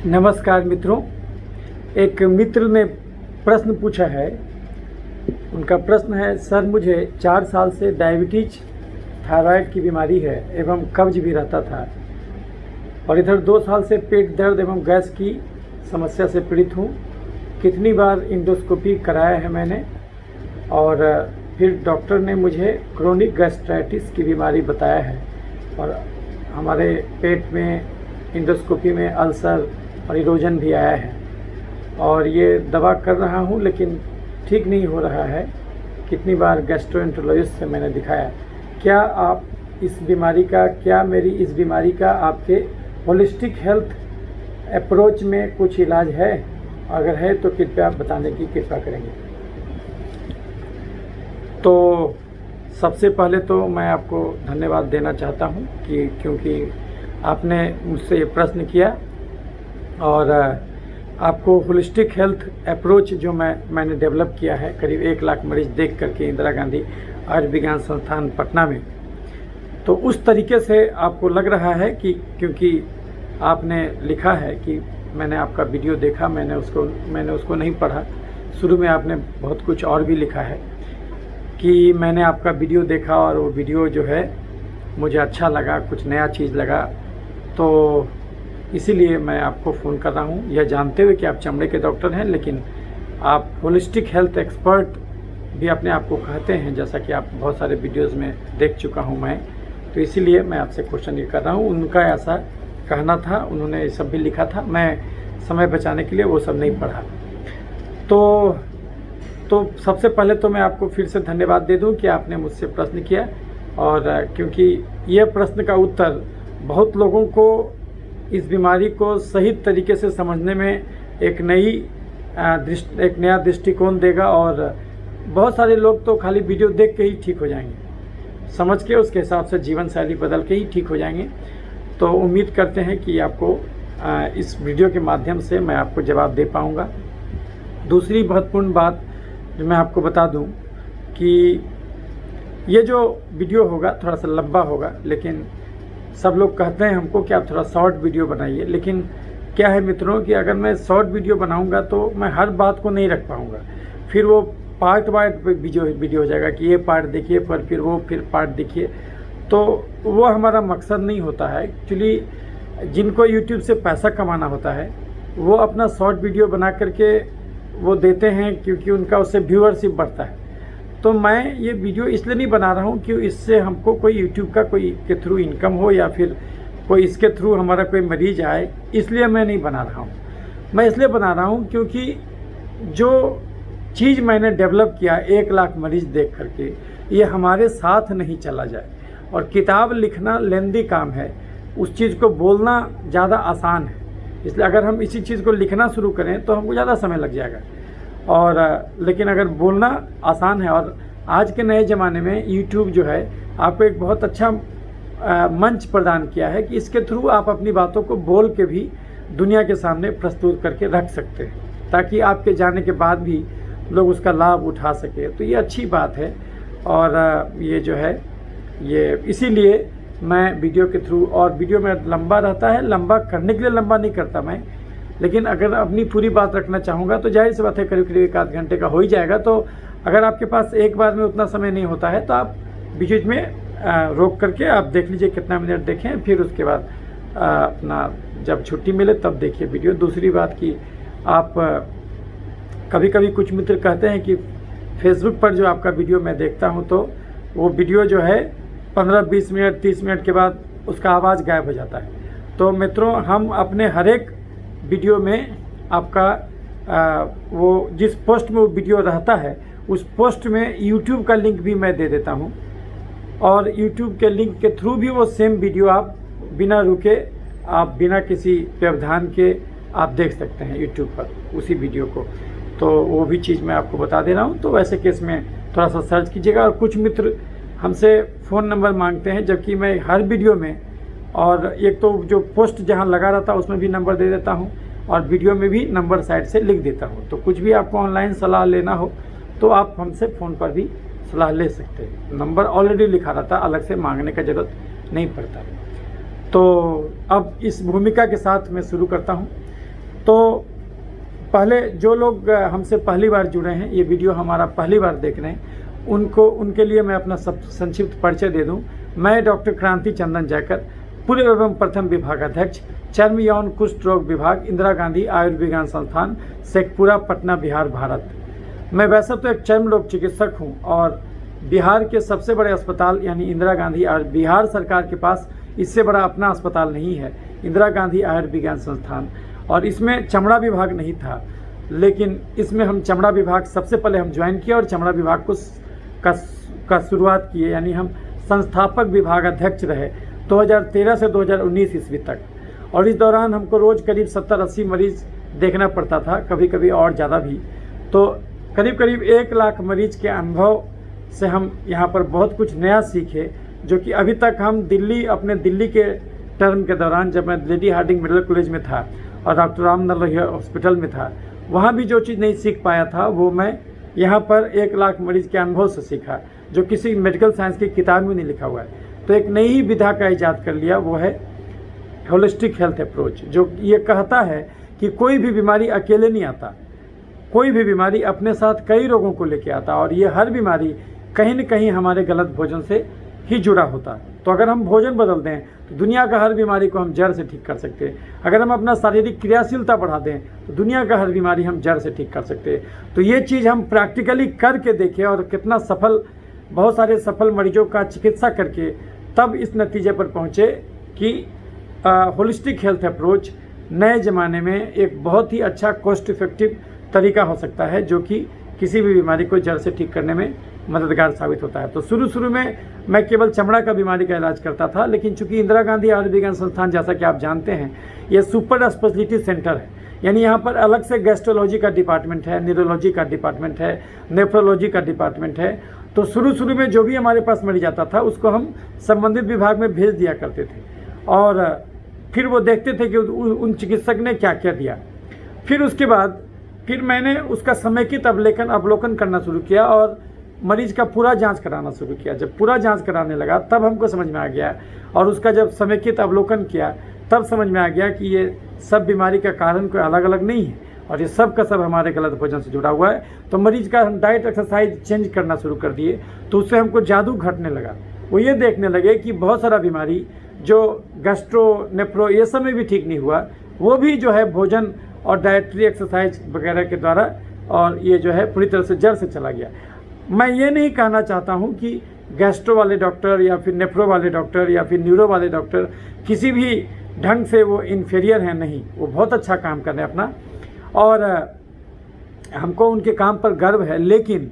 नमस्कार मित्रों। एक मित्र ने प्रश्न पूछा है। उनका प्रश्न है, सर मुझे 4 साल से डायबिटीज थायराइड की बीमारी है एवं कब्ज भी रहता था और इधर 2 साल से पेट दर्द एवं गैस की समस्या से पीड़ित हूँ। कितनी बार इंडोस्कोपी कराया है मैंने और फिर डॉक्टर ने मुझे क्रोनिक गैस्ट्राइटिस की बीमारी बताया है और हमारे पेट में इंडोस्कोपी में अल्सर और इरोजन भी आया है और ये दवा कर रहा हूँ लेकिन ठीक नहीं हो रहा है। कितनी बार गैस्ट्रोएंटरोलॉजिस्ट से मैंने दिखाया। क्या आप मेरी इस बीमारी का आपके होलिस्टिक हेल्थ अप्रोच में कुछ इलाज है? अगर है तो कृपया बताने की कृपा करेंगे। तो सबसे पहले तो मैं आपको धन्यवाद देना चाहता हूँ क्योंकि आपने मुझसे ये प्रश्न किया और आपको होलिस्टिक हेल्थ अप्रोच जो मैंने डेवलप किया है करीब 1 लाख मरीज देख करके इंदिरा गांधी आयुर्विज्ञान संस्थान पटना में, तो उस तरीके से आपको लग रहा है कि क्योंकि आपने लिखा है कि मैंने आपका वीडियो देखा, मैंने उसको नहीं पढ़ा। शुरू में आपने बहुत कुछ और भी लिखा है कि मैंने आपका वीडियो देखा और वो वीडियो जो है मुझे अच्छा लगा, कुछ नया चीज़ लगा, तो इसीलिए मैं आपको फ़ोन कर रहा हूँ। यह जानते हुए कि आप चमड़े के डॉक्टर हैं लेकिन आप होलिस्टिक हेल्थ एक्सपर्ट भी अपने आप को कहते हैं, जैसा कि आप बहुत सारे वीडियोज़ में देख चुका हूँ मैं। तो इसीलिए मैं आपसे क्वेश्चन ये कर रहा हूँ। उनका ऐसा कहना था, उन्होंने ये सब भी लिखा था, मैं समय बचाने के लिए वो सब नहीं पढ़ा। तो सबसे पहले तो मैं आपको फिर से धन्यवाद दे दूं कि आपने मुझसे प्रश्न किया और क्योंकि यह प्रश्न का उत्तर बहुत लोगों को इस बीमारी को सही तरीके से समझने में एक नया दृष्टिकोण देगा और बहुत सारे लोग तो खाली वीडियो देख के ही ठीक हो जाएंगे, समझ के उसके हिसाब से जीवन शैली बदल के ही ठीक हो जाएंगे। तो उम्मीद करते हैं कि आपको इस वीडियो के माध्यम से मैं आपको जवाब दे पाऊँगा। दूसरी महत्वपूर्ण बात जो मैं आपको बता दूं कि ये जो वीडियो होगा थोड़ा सा लंबा होगा, लेकिन सब लोग कहते हैं हमको कि आप थोड़ा शॉर्ट वीडियो बनाइए। लेकिन क्या है मित्रों कि अगर मैं शॉर्ट वीडियो बनाऊंगा तो मैं हर बात को नहीं रख पाऊंगा, फिर वो पार्ट वीडियो हो जाएगा कि ये पार्ट देखिए फिर पार्ट देखिए, तो वो हमारा मकसद नहीं होता है। एक्चुअली जिनको यूट्यूब से पैसा कमाना होता है वो अपना शॉर्ट वीडियो बना करके वो देते हैं क्योंकि उनका उससे व्यूअरशिप बढ़ता है। तो मैं ये वीडियो इसलिए नहीं बना रहा हूँ कि इससे हमको कोई यूट्यूब का कोई के थ्रू इनकम हो या फिर कोई इसके थ्रू हमारा कोई मरीज आए, इसलिए मैं नहीं बना रहा हूँ। मैं इसलिए बना रहा हूँ क्योंकि जो चीज़ मैंने डेवलप किया 1 लाख मरीज देख करके, ये हमारे साथ नहीं चला जाए। और किताब लिखना लेंदी काम है, उस चीज़ को बोलना ज़्यादा आसान है। इसलिए अगर हम इसी चीज़ को लिखना शुरू करें तो हमको ज़्यादा समय लग जाएगा और लेकिन अगर बोलना आसान है। और आज के नए ज़माने में यूट्यूब जो है आपको एक बहुत अच्छा मंच प्रदान किया है कि इसके थ्रू आप अपनी बातों को बोल के भी दुनिया के सामने प्रस्तुत करके रख सकते हैं ताकि आपके जाने के बाद भी लोग उसका लाभ उठा सके। तो ये अच्छी बात है और ये जो है ये इसीलिए मैं वीडियो के थ्रू, और वीडियो में लंबा रहता है, लंबा करने के लिए लंबा नहीं करता मैं, लेकिन अगर अपनी पूरी बात रखना चाहूँगा तो जाहिर सी बात है करीब 1 आध घंटे का हो ही जाएगा। तो अगर आपके पास एक बार में उतना समय नहीं होता है तो आप बीच में रोक करके आप देख लीजिए कितना मिनट देखें, फिर उसके बाद अपना जब छुट्टी मिले तब देखिए वीडियो। दूसरी बात कि आप कभी कभी कुछ मित्र कहते हैं कि फेसबुक पर जो आपका वीडियो मैं देखता हूँ तो वो वीडियो जो है 15-20 मिनट 30 मिनट के बाद उसका आवाज़ गायब हो जाता है। तो मित्रों, हम अपने हर एक वीडियो में आपका वो जिस पोस्ट में वो वीडियो रहता है उस पोस्ट में यूट्यूब का लिंक भी मैं दे देता हूँ और यूट्यूब के लिंक के थ्रू भी वो सेम वीडियो आप बिना रुके, आप बिना किसी व्यवधान के आप देख सकते हैं यूट्यूब पर उसी वीडियो को। तो वो भी चीज़ मैं आपको बता दे रहा हूँ। तो वैसे केस में थोड़ा सा सर्च कीजिएगा। और कुछ मित्र हमसे फ़ोन नंबर मांगते हैं, जबकि मैं हर वीडियो में, और एक तो जो पोस्ट जहाँ लगा रहता है उसमें भी नंबर दे देता हूँ और वीडियो में भी नंबर साइड से लिख देता हूँ। तो कुछ भी आपको ऑनलाइन सलाह लेना हो तो आप हमसे फ़ोन पर भी सलाह ले सकते हैं। नंबर ऑलरेडी लिखा रहता है, अलग से मांगने का ज़रूरत नहीं पड़ता। तो अब इस भूमिका के साथ मैं शुरू करता हूँ तो पहले जो लोग हमसे पहली बार जुड़े हैं, ये वीडियो हमारा पहली बार देख रहे हैं, उनके लिए मैं अपना सब संक्षिप्त परिचय दे दूं। मैं डॉक्टर क्रांति चंदन जयकर, पूर्व एवं प्रथम विभागाध्यक्ष, चर्म यौन कुष्ठ रोग विभाग, इंदिरा गांधी आयुर्विज्ञान संस्थान, शेखपुरा, पटना, बिहार, भारत। मैं वैसे तो एक चर्म रोग चिकित्सक हूँ और बिहार के सबसे बड़े अस्पताल यानी इंदिरा गांधी बिहार सरकार के पास इससे बड़ा अपना अस्पताल नहीं है, इंदिरा गांधी आयुर्विज्ञान संस्थान, और इसमें चमड़ा विभाग नहीं था, लेकिन इसमें हम चमड़ा विभाग सबसे पहले हम ज्वाइन किए और चमड़ा विभाग का शुरुआत किए, यानी हम संस्थापक विभाग अध्यक्ष रहे 2013 से 2019 ईस्वी तक। और इस दौरान हमको रोज़ करीब 70-80 मरीज देखना पड़ता था, कभी कभी और ज़्यादा भी। तो करीब करीब 1 लाख मरीज के अनुभव से हम यहाँ पर बहुत कुछ नया सीखे, जो कि अभी तक हम अपने दिल्ली के टर्म के दौरान, जब मैं लेडी हार्डिंग मेडिकल कॉलेज में था और डॉक्टर रामनल लोहिया हॉस्पिटल में था, वहाँ भी जो चीज़ नहीं सीख पाया था वो मैं यहाँ पर 1 लाख मरीज के अनुभव से सीखा, जो किसी मेडिकल साइंस की किताब में नहीं लिखा हुआ है। तो एक नई ही विधा का ईजाद कर लिया, वो है होलिस्टिक हेल्थ अप्रोच, जो ये कहता है कि कोई भी बीमारी अकेले नहीं आता, कोई भी बीमारी अपने साथ कई रोगों को लेके आता, और ये हर बीमारी कहीं न कहीं हमारे गलत भोजन से ही जुड़ा होता है। तो अगर हम भोजन बदल दें तो दुनिया का हर बीमारी को हम जड़ से ठीक कर सकते हैं। अगर हम अपना शारीरिक क्रियाशीलता बढ़ा दें तो दुनिया का हर बीमारी हम जड़ से ठीक कर सकते हैं। तो ये चीज़ हम प्रैक्टिकली करके देखें और कितना बहुत सारे सफल मरीजों का चिकित्सा करके तब इस नतीजे पर पहुँचे कि होलिस्टिक हेल्थ अप्रोच नए ज़माने में एक बहुत ही अच्छा कॉस्ट इफेक्टिव तरीका हो सकता है, जो कि किसी भी बीमारी को जड़ से ठीक करने में मददगार साबित होता है। तो शुरू में मैं केवल चमड़ा का बीमारी का इलाज करता था, लेकिन चूंकि इंदिरा गांधी आयुर्विज्ञान संस्थान, जैसा कि आप जानते हैं, ये सुपर स्पेशलिटी सेंटर है, यानी यहाँ पर अलग से गैस्ट्रोलॉजी का डिपार्टमेंट है, न्यूरोलॉजी का डिपार्टमेंट है, नेफ्रोलॉजी का डिपार्टमेंट है। तो शुरू में जो भी हमारे पास मरीज आता था उसको हम संबंधित विभाग में भेज दिया करते थे, और फिर वो देखते थे कि उन चिकित्सक ने क्या क्या दिया। फिर मैंने उसका समेकित अवलोकन करना शुरू किया और मरीज का पूरा जांच कराना शुरू किया। जब पूरा जांच कराने लगा तब हमको समझ में आ गया, और उसका जब समेकित अवलोकन किया तब समझ में आ गया कि ये सब बीमारी का कारण कोई अलग अलग नहीं है, और ये सब का सब हमारे गलत भोजन से जुड़ा हुआ है। तो मरीज का हम डाइट एक्सरसाइज चेंज करना शुरू कर दिए, तो उससे हमको जादू घटने लगा। वो ये देखने लगे कि बहुत सारा बीमारी जो गैस्ट्रो, नेफ्रो, ये सब में भी ठीक नहीं हुआ, वो भी जो है भोजन और डाइटरी एक्सरसाइज वगैरह के द्वारा, और ये जो है पूरी तरह से जड़ से चला गया। मैं ये नहीं कहना चाहता हूँ कि गैस्ट्रो वाले डॉक्टर या फिर नेफ्रो वाले डॉक्टर या फिर न्यूरो वाले डॉक्टर किसी भी ढंग से वो इन्फीरियर हैं, नहीं, वो बहुत अच्छा काम कर रहे हैं अपना, और हमको उनके काम पर गर्व है। लेकिन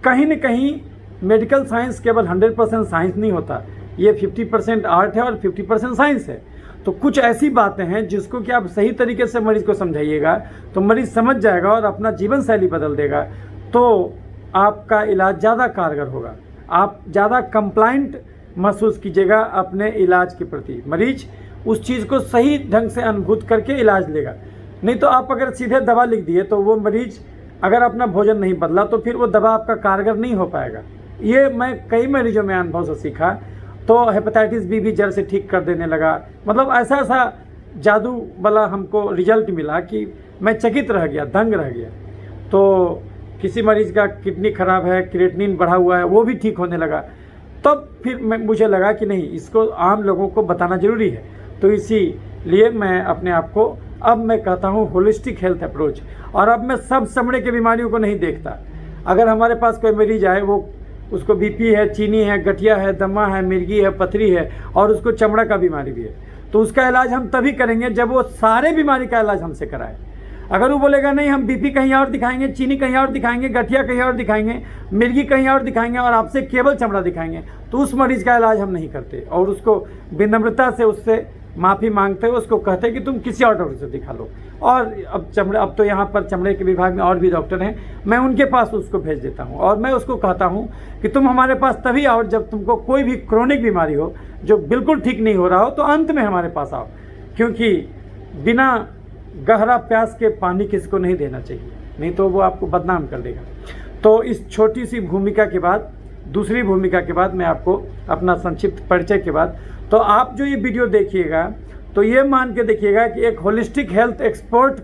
कहीं न कहीं मेडिकल साइंस केवल 100% साइंस नहीं होता, ये 50% आर्ट है और 50% साइंस है। तो कुछ ऐसी बातें हैं जिसको कि आप सही तरीके से मरीज को समझाइएगा तो मरीज समझ जाएगा और अपना जीवन शैली बदल देगा, तो आपका इलाज ज़्यादा कारगर होगा, आप ज़्यादा कंप्लाइंट महसूस कीजिएगा अपने इलाज के प्रति। मरीज उस चीज़ को सही ढंग से अनुभूत करके इलाज लेगा। नहीं तो आप अगर सीधे दवा लिख दिए तो वो मरीज अगर अपना भोजन नहीं बदला तो फिर वो दवा आपका कारगर नहीं हो पाएगा। ये मैं कई मरीजों में अनुभव से सीखा। तो हेपेटाइटिस बी जड़ से ठीक कर देने लगा, मतलब ऐसा जादू वाला हमको रिजल्ट मिला कि मैं चकित रह गया, दंग रह गया। तो किसी मरीज़ का किडनी ख़राब है, क्रिएटिनिन बढ़ा हुआ है, वो भी ठीक होने लगा। तब फिर मुझे लगा कि नहीं, इसको आम लोगों को बताना ज़रूरी है। तो इसीलिए मैं अपने आप को अब मैं कहता हूँ होलिस्टिक हेल्थ अप्रोच। और अब मैं सब चमड़े के बीमारियों को नहीं देखता। अगर हमारे पास कोई मरीज आए, वो उसको बीपी है, चीनी है, गठिया है, दमा है, मिर्गी है, पथरी है और उसको चमड़ा का बीमारी भी है, तो उसका इलाज हम तभी करेंगे जब वो सारे बीमारी का इलाज हमसे कराए। अगर वो बोलेगा नहीं हम बीपी कहीं और दिखाएंगे, चीनी कहीं और दिखाएंगे, गठिया कहीं और दिखाएंगे, मिर्गी कहीं और दिखाएंगे और आपसे केवल चमड़ा दिखाएंगे, तो उस मरीज़ का इलाज हम नहीं करते और उसको विनम्रता से उससे माफ़ी मांगते हुए उसको कहते हैं कि तुम किसी और डॉक्टर से दिखा लो। और अब तो यहाँ पर चमड़े के विभाग में और भी डॉक्टर हैं, मैं उनके पास उसको भेज देता हूँ और मैं उसको कहता हूँ कि तुम हमारे पास तभी आओ जब तुमको कोई भी क्रोनिक बीमारी हो जो बिल्कुल ठीक नहीं हो रहा हो, तो अंत में हमारे पास आओ, क्योंकि बिना गहरा प्यास के पानी किसी को नहीं देना चाहिए, नहीं तो वो आपको बदनाम कर देगा। तो इस छोटी सी भूमिका के बाद, दूसरी भूमिका के बाद, मैं आपको अपना संक्षिप्त परिचय के बाद, तो आप जो ये वीडियो देखिएगा तो ये मान के देखिएगा कि एक होलिस्टिक हेल्थ एक्सपर्ट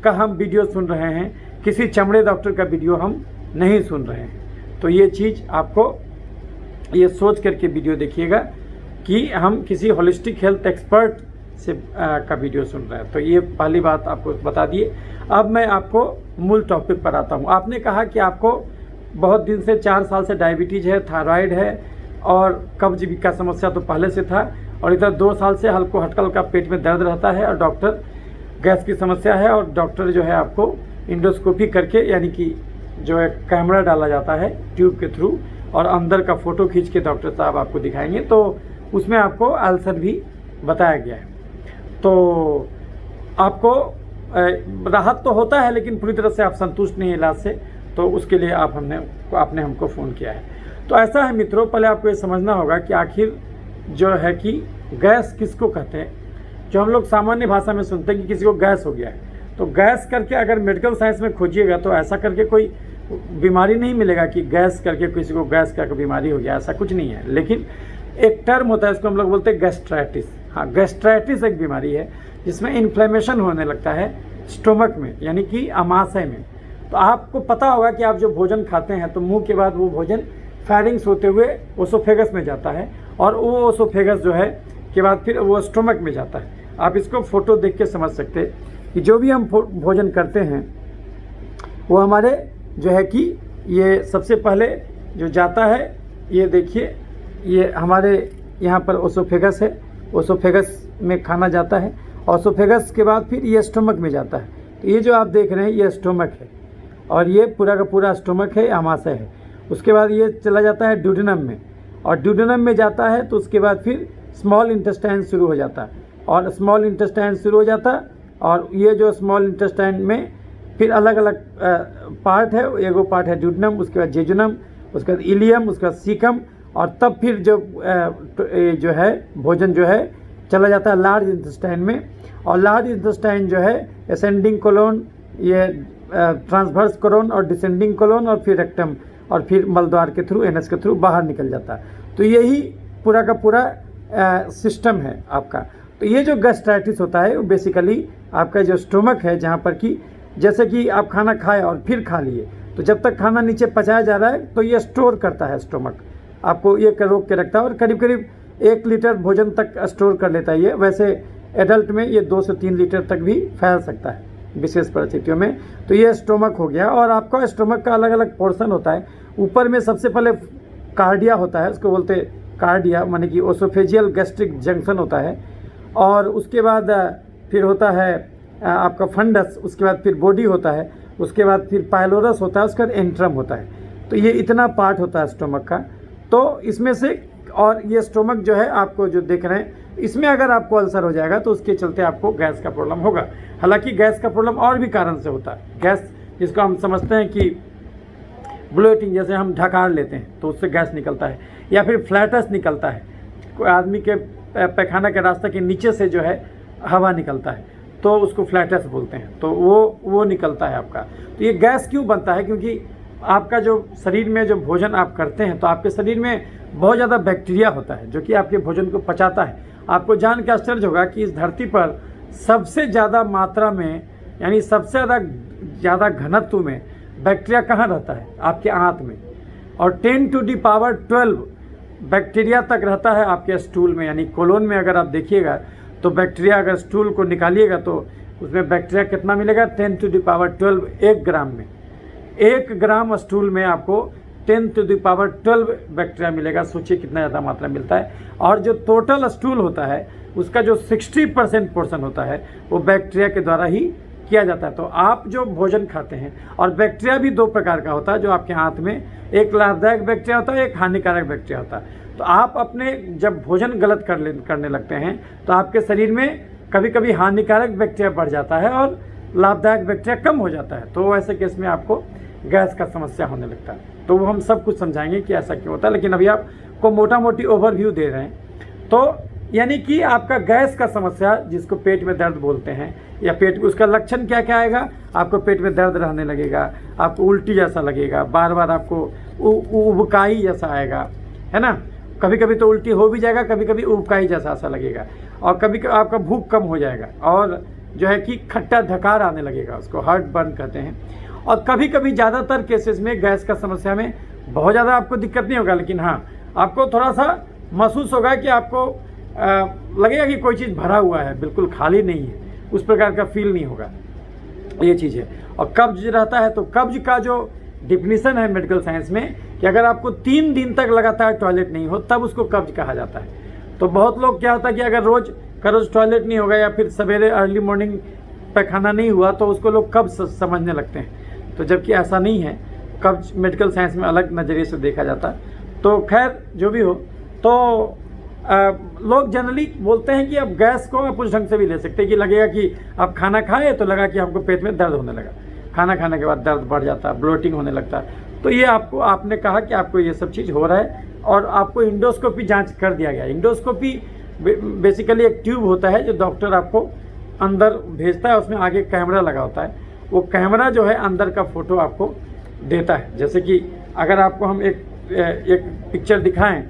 का हम वीडियो सुन रहे हैं, किसी चमड़े डॉक्टर का वीडियो हम नहीं सुन रहे हैं। तो ये चीज़ आपको ये सोच करके वीडियो देखिएगा कि हम किसी होलिस्टिक हेल्थ एक्सपर्ट से का वीडियो सुन रहे हैं। तो ये पहली बात आपको बता दिए। अब मैं आपको मूल टॉपिक पर आता हूँ। आपने कहा कि आपको बहुत दिन से 4 साल से डायबिटीज़ है, थायराइड है और कब्ज का समस्या तो पहले से था, और इधर 2 साल से हल्को हटकल का पेट में दर्द रहता है, और डॉक्टर गैस की समस्या है, और डॉक्टर जो है आपको इंडोस्कोपी करके, यानी कि जो है कैमरा डाला जाता है ट्यूब के थ्रू, और अंदर का फ़ोटो खींच के डॉक्टर साहब आपको दिखाएंगे, तो उसमें आपको अल्सर भी बताया गया है। तो आपको राहत तो होता है, लेकिन पूरी तरह से आप संतुष्ट नहीं इलाज से, तो उसके लिए आपने हमको फ़ोन किया है। तो ऐसा है मित्रों, पहले आपको ये समझना होगा कि आखिर जो है कि गैस किसको कहते हैं। जो हम लोग सामान्य भाषा में सुनते हैं कि किसी को गैस हो गया है, तो गैस करके अगर मेडिकल साइंस में खोजिएगा तो ऐसा करके कोई बीमारी नहीं मिलेगा कि गैस करके किसी को गैस का बीमारी हो गया, ऐसा कुछ नहीं है। लेकिन एक टर्म होता है, इसको हम लोग बोलते हैं गैस्ट्राइटिस। हाँ, गैस्ट्राइटिस एक बीमारी है जिसमें इन्फ्लेमेशन होने लगता है स्टोमक में, यानी कि अमाशय में। तो आपको पता होगा कि आप जो भोजन खाते हैं तो मुंह के बाद वो भोजन फैरिंग्स होते हुए ओसोफेगस में जाता है, और वो ओसोफेगस जो है के बाद फिर वो स्टोमक में जाता है। आप इसको फोटो देख के समझ सकते हैं कि जो भी हम भोजन करते हैं वो हमारे जो है कि ये सबसे पहले जो जाता है, ये देखिए, ये हमारे यहाँ पर ओसोफेगस है, ओसोफेगस में खाना जाता है, ओसोफेगस के बाद फिर ये स्टोमक में जाता है। तो ये जो आप देख रहे हैं ये स्टोमक है, और ये पूरा का पूरा स्टोमक है, अमाशय है। उसके बाद ये चला जाता है ड्यूडेनम में, और ड्यूडेनम में जाता है तो उसके बाद फिर स्मॉल इंटेस्टाइन शुरू हो जाता है, और स्मॉल इंटेस्टाइन शुरू हो जाता है, और ये जो स्मॉल इंटेस्टाइन में फिर अलग अलग पार्ट है। एगो पार्ट है ड्यूडेनम, उसके बाद जेजुनम, उसके बाद इलियम, उसके बाद सीकम, और तब फिर जो है भोजन जो है चला जाता है लार्ज इंटेस्टाइन में, और लार्ज इंटेस्टाइन जो है असेंडिंग कोलोन, ये ट्रांसवर्स कोलोन और डिसेंडिंग कोलोन, और फिर रेक्टम, और फिर मलद्वार के थ्रू, एनएस के थ्रू बाहर निकल जाता है। तो यही पूरा का पूरा सिस्टम है आपका। तो ये जो गैस्ट्राइटिस होता है वो बेसिकली आपका जो स्टोमक है, जहाँ पर कि जैसे कि आप खाना खाए और फिर खा लिए, तो जब तक खाना नीचे पचाया जा रहा है तो ये स्टोर करता है स्टोमक, आपको ये रोक के रखता है, और करीब करीब 1 लीटर भोजन तक स्टोर कर लेता है ये। वैसे एडल्ट में ये 2 से 3 लीटर तक भी फैल सकता है विशेष परिस्थितियों में। तो ये स्टोमक हो गया, और आपका स्टोमक का अलग अलग पोर्शन होता है। ऊपर में सबसे पहले कार्डिया होता है, उसको बोलते हैं कार्डिया, माने कि ओसोफेजियल गैस्ट्रिक जंक्शन होता है, और उसके बाद फिर होता है आपका फंडस, उसके बाद फिर बॉडी होता है, उसके बाद फिर पाइलोरस होता है, उसके बाद एंट्रम होता है। तो ये इतना पार्ट होता है स्टोमक का। तो इसमें से, और ये स्टोमक जो है आपको जो देख रहे हैं, इसमें अगर आपको अल्सर हो जाएगा तो उसके चलते आपको गैस का प्रॉब्लम होगा। हालांकि गैस का प्रॉब्लम और भी कारण से होता है। गैस जिसको हम समझते हैं कि ब्लोटिंग, जैसे हम ढकार लेते हैं तो उससे गैस निकलता है, या फिर फ्लैटस निकलता है, कोई आदमी के पैखाना के रास्ते के नीचे से जो है हवा निकलता है तो उसको फ्लैटस बोलते हैं, तो वो निकलता है आपका। तो ये गैस क्यों बनता है? क्योंकि आपका जो शरीर में जो भोजन आप करते हैं तो आपके शरीर में बहुत ज़्यादा बैक्टीरिया होता है जो कि आपके भोजन को पचाता है। आपको जान के आश्चर्य होगा कि इस धरती पर सबसे ज़्यादा मात्रा में, यानी सबसे ज़्यादा घनत्व में बैक्टीरिया कहाँ रहता है? आपके आंत में, और 10 टू दी पावर 12 बैक्टीरिया तक रहता है आपके स्टूल में, यानी कोलोन में। अगर आप देखिएगा तो बैक्टीरिया, अगर स्टूल को निकालिएगा तो उसमें बैक्टीरिया कितना मिलेगा? 10 टू दी पावर 12 1 ग्राम में। 1 ग्राम स्टूल में आपको 10 टू दी पावर 12 बैक्टीरिया मिलेगा। सोचिए कितना ज़्यादा मात्रा मिलता है। और जो टोटल स्टूल होता है उसका जो 60% पोर्शन होता है वो बैक्टीरिया के द्वारा ही किया जाता है। तो आप जो भोजन खाते हैं, और बैक्टीरिया भी 2 प्रकार का होता है जो आपके हाथ में, एक लाभदायक बैक्टीरिया होता है, एक हानिकारक बैक्टीरिया होता है। तो आप अपने जब भोजन गलत करने लगते हैं तो आपके शरीर में कभी कभी हानिकारक बैक्टीरिया बढ़ जाता है और लाभदायक बैक्टीरिया कम हो जाता है। तो ऐसे केस में आपको गैस का समस्या होने लगता है। तो वो हम सब कुछ समझाएंगे कि ऐसा क्यों होता है, लेकिन अभी आपको मोटा मोटी ओवरव्यू दे रहे हैं। तो यानी कि आपका गैस का समस्या, जिसको पेट में दर्द बोलते हैं, या पेट, उसका लक्षण क्या क्या आएगा? आपको पेट में दर्द रहने लगेगा, आपको उल्टी जैसा लगेगा, बार बार आपको उबकाई जैसा आएगा, है ना। कभी कभी तो उल्टी हो भी जाएगा, कभी कभी उबकाई जैसा ऐसा लगेगा, और कभी आपका भूख कम हो जाएगा, और जो है कि खट्टा ढकार आने लगेगा, उसको हार्ट बर्न कहते हैं। और कभी कभी ज़्यादातर केसेस में गैस का समस्या में बहुत ज़्यादा आपको दिक्कत नहीं होगा, लेकिन हाँ आपको थोड़ा सा महसूस होगा कि आपको लगेगा कि कोई चीज़ भरा हुआ है, बिल्कुल खाली नहीं है, उस प्रकार का फील नहीं होगा, ये चीज़ है। और कब्ज रहता है तो कब्ज का जो डिफिनीशन है मेडिकल साइंस में कि अगर आपको 3 दिन तक लगातार टॉयलेट नहीं हो तब उसको कब्ज कहा जाता है। तो बहुत लोग क्या होता है कि अगर रोज़ का रोज़ टॉयलेट नहीं होगा या फिर सवेरे अर्ली मॉर्निंग पैखाना नहीं हुआ तो उसको लोग कब्ज समझने लगते हैं, तो जबकि ऐसा नहीं है। कब्ज मेडिकल साइंस में अलग नज़रिए से देखा जाता है। तो खैर जो भी हो, तो लोग जनरली बोलते हैं कि अब गैस को आप उस ढंग से भी ले सकते हैं कि लगेगा कि आप खाना खाए तो लगा कि हमको पेट में दर्द होने लगा, खाना खाने के बाद दर्द बढ़ जाता है, ब्लोटिंग होने लगता है। तो ये आपने कहा कि आपको ये सब चीज़ हो रहा है और आपको इंडोस्कोपी जांच कर दिया गया। इंडोस्कोपी बेसिकली एक ट्यूब होता है जो डॉक्टर आपको अंदर भेजता है, उसमें आगे कैमरा लगा होता है, वो कैमरा जो है अंदर का फ़ोटो आपको देता है। जैसे कि अगर आपको हम एक पिक्चर दिखाएं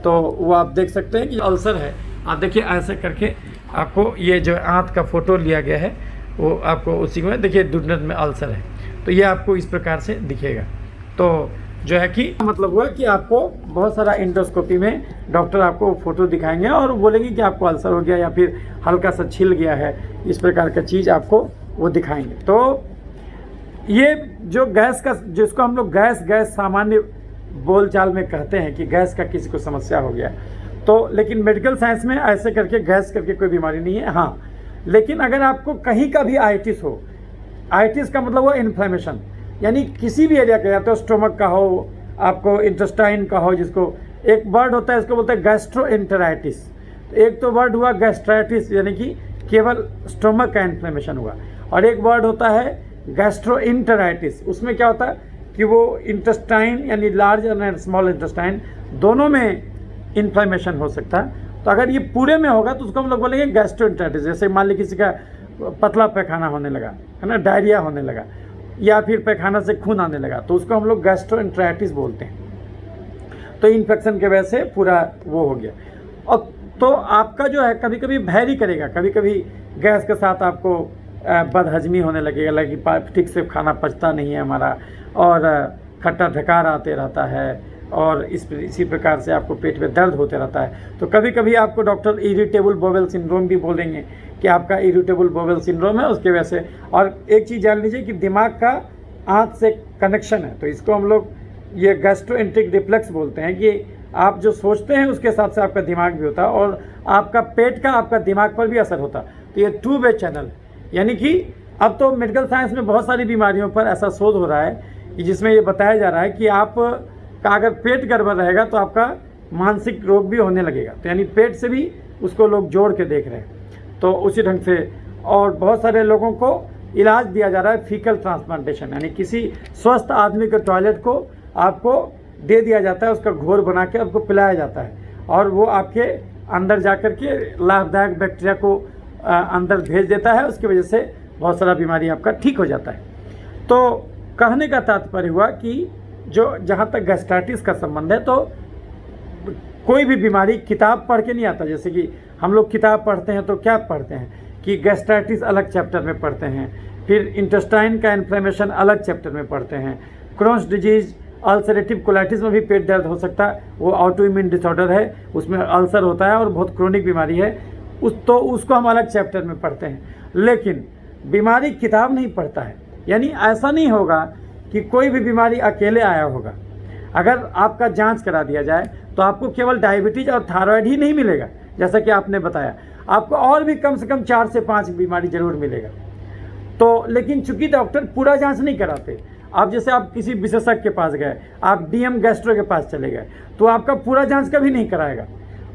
तो वो आप देख सकते हैं कि अल्सर है, आप देखिए ऐसे करके आपको ये जो आंत का फ़ोटो लिया गया है वो आपको उसी में देखिए दुर्नद में अल्सर है, तो ये आपको इस प्रकार से दिखेगा। तो जो है कि मतलब हुआ कि आपको बहुत सारा इंडोस्कोपी में डॉक्टर आपको फ़ोटो दिखाएंगे और बोलेंगे कि आपको अल्सर हो गया या फिर हल्का सा छिल गया है, इस प्रकार का चीज़ आपको वो दिखाएंगे। तो ये जो गैस का, जिसको हम लोग गैस सामान्य बोलचाल में कहते हैं कि गैस का किसी को समस्या हो गया, तो लेकिन मेडिकल साइंस में ऐसे करके गैस करके कोई बीमारी नहीं है। हाँ, लेकिन अगर आपको कहीं का भी आइटिस हो, आइटिस का मतलब वो इन्फ्लेमेशन, यानी किसी भी एरिया का, या तो स्टोमक का हो, आपको इंटेस्टाइन का हो, जिसको एक वर्ड होता है इसको बोलते हैं गैस्ट्रोएंटेराइटिस। तो एक तो वर्ड हुआ गैस्ट्राइटिस यानी कि केवल स्टोमक का इन्फ्लेमेशन हुआ, और एक वर्ड होता है गैस्ट्रोएंटेराइटिस, उसमें क्या होता है कि वो इंटेस्टाइन यानी लार्ज एंड स्मॉल इंटेस्टाइन दोनों में इन्फ्लेमेशन हो सकता है। तो अगर ये पूरे में होगा तो उसको हम लोग बोलेंगे गैस्ट्रोएंटेराइटिस। जैसे मान ली किसी का पतला पैखाना होने लगा है ना, डायरिया होने लगा, या फिर पैखाना से खून आने लगा, तो उसको हम लोग गैस्ट्रोएंटेराइटिस बोलते हैं। तो इन्फेक्शन के वजह से पूरा वो हो गया। और तो आपका जो है कभी कभी वैरी करेगा, कभी कभी गैस के साथ आपको बदहजमी होने लगेगा, लगे ठीक से खाना पचता नहीं है हमारा, और खट्टा ढकार आते रहता है, और इसी प्रकार से आपको पेट में दर्द होते रहता है। तो कभी कभी आपको डॉक्टर इरिटेबल बोवेल सिंड्रोम भी बोलेंगे कि आपका इरिटेबल बोवेल सिंड्रोम है, उसके वजह से। और एक चीज़ जान लीजिए कि दिमाग का आँख से कनेक्शन है, तो इसको हम लोग ये गैस्ट्रोएंटेरिक रिफ्लेक्स बोलते हैं कि आप जो सोचते हैं उसके साथ से आपका दिमाग भी होता है, और आपका पेट का आपका दिमाग पर भी असर होता है। तो ये 2 वे चैनल है, यानी कि अब तो मेडिकल साइंस में बहुत सारी बीमारियों पर ऐसा शोध हो रहा है कि जिसमें ये बताया जा रहा है कि आप का अगर पेट गड़बड़ रहेगा तो आपका मानसिक रोग भी होने लगेगा। तो यानी पेट से भी उसको लोग जोड़ के देख रहे हैं। तो उसी ढंग से और बहुत सारे लोगों को इलाज दिया जा रहा है फीकल ट्रांसप्लांटेशन, यानी किसी स्वस्थ आदमी के टॉयलेट को आपको दे दिया जाता है, उसका घोर बना के आपको पिलाया जाता है, और वो आपके अंदर जा कर के लाभदायक बैक्टीरिया को अंदर भेज देता है, उसकी वजह से बहुत सारा बीमारी आपका ठीक हो जाता है। तो कहने का तात्पर्य हुआ कि जो जहाँ तक गैस्ट्राइटिस का संबंध है, तो कोई भी बीमारी किताब पढ़ के नहीं आता। जैसे कि हम लोग किताब पढ़ते हैं तो क्या पढ़ते हैं कि गैस्ट्राइटिस अलग चैप्टर में पढ़ते हैं, फिर इंटेस्टाइन का इन्फ्लेमेशन अलग चैप्टर में पढ़ते हैं, क्रोन्स डिजीज़, अल्सरेटिव कोलाइटिस में भी पेट दर्द हो सकता है, वो ऑटो इम्यून डिसऑर्डर है, उसमें अल्सर होता है और बहुत क्रोनिक बीमारी है, उसको हम अलग चैप्टर में पढ़ते हैं। लेकिन बीमारी किताब नहीं पढ़ता है, यानी ऐसा नहीं होगा कि कोई भी बीमारी अकेले आया होगा। अगर आपका जांच करा दिया जाए तो आपको केवल डायबिटीज़ और थायराइड ही नहीं मिलेगा, जैसा कि आपने बताया, आपको और भी कम से कम 4 से 5 बीमारी जरूर मिलेगा। तो लेकिन चूंकि डॉक्टर पूरा जांच नहीं कराते, आप जैसे आप किसी विशेषज्ञ के पास गए, आप डीएम गैस्ट्रो के पास चले गए, तो आपका पूरा जांच कभी नहीं कराएगा।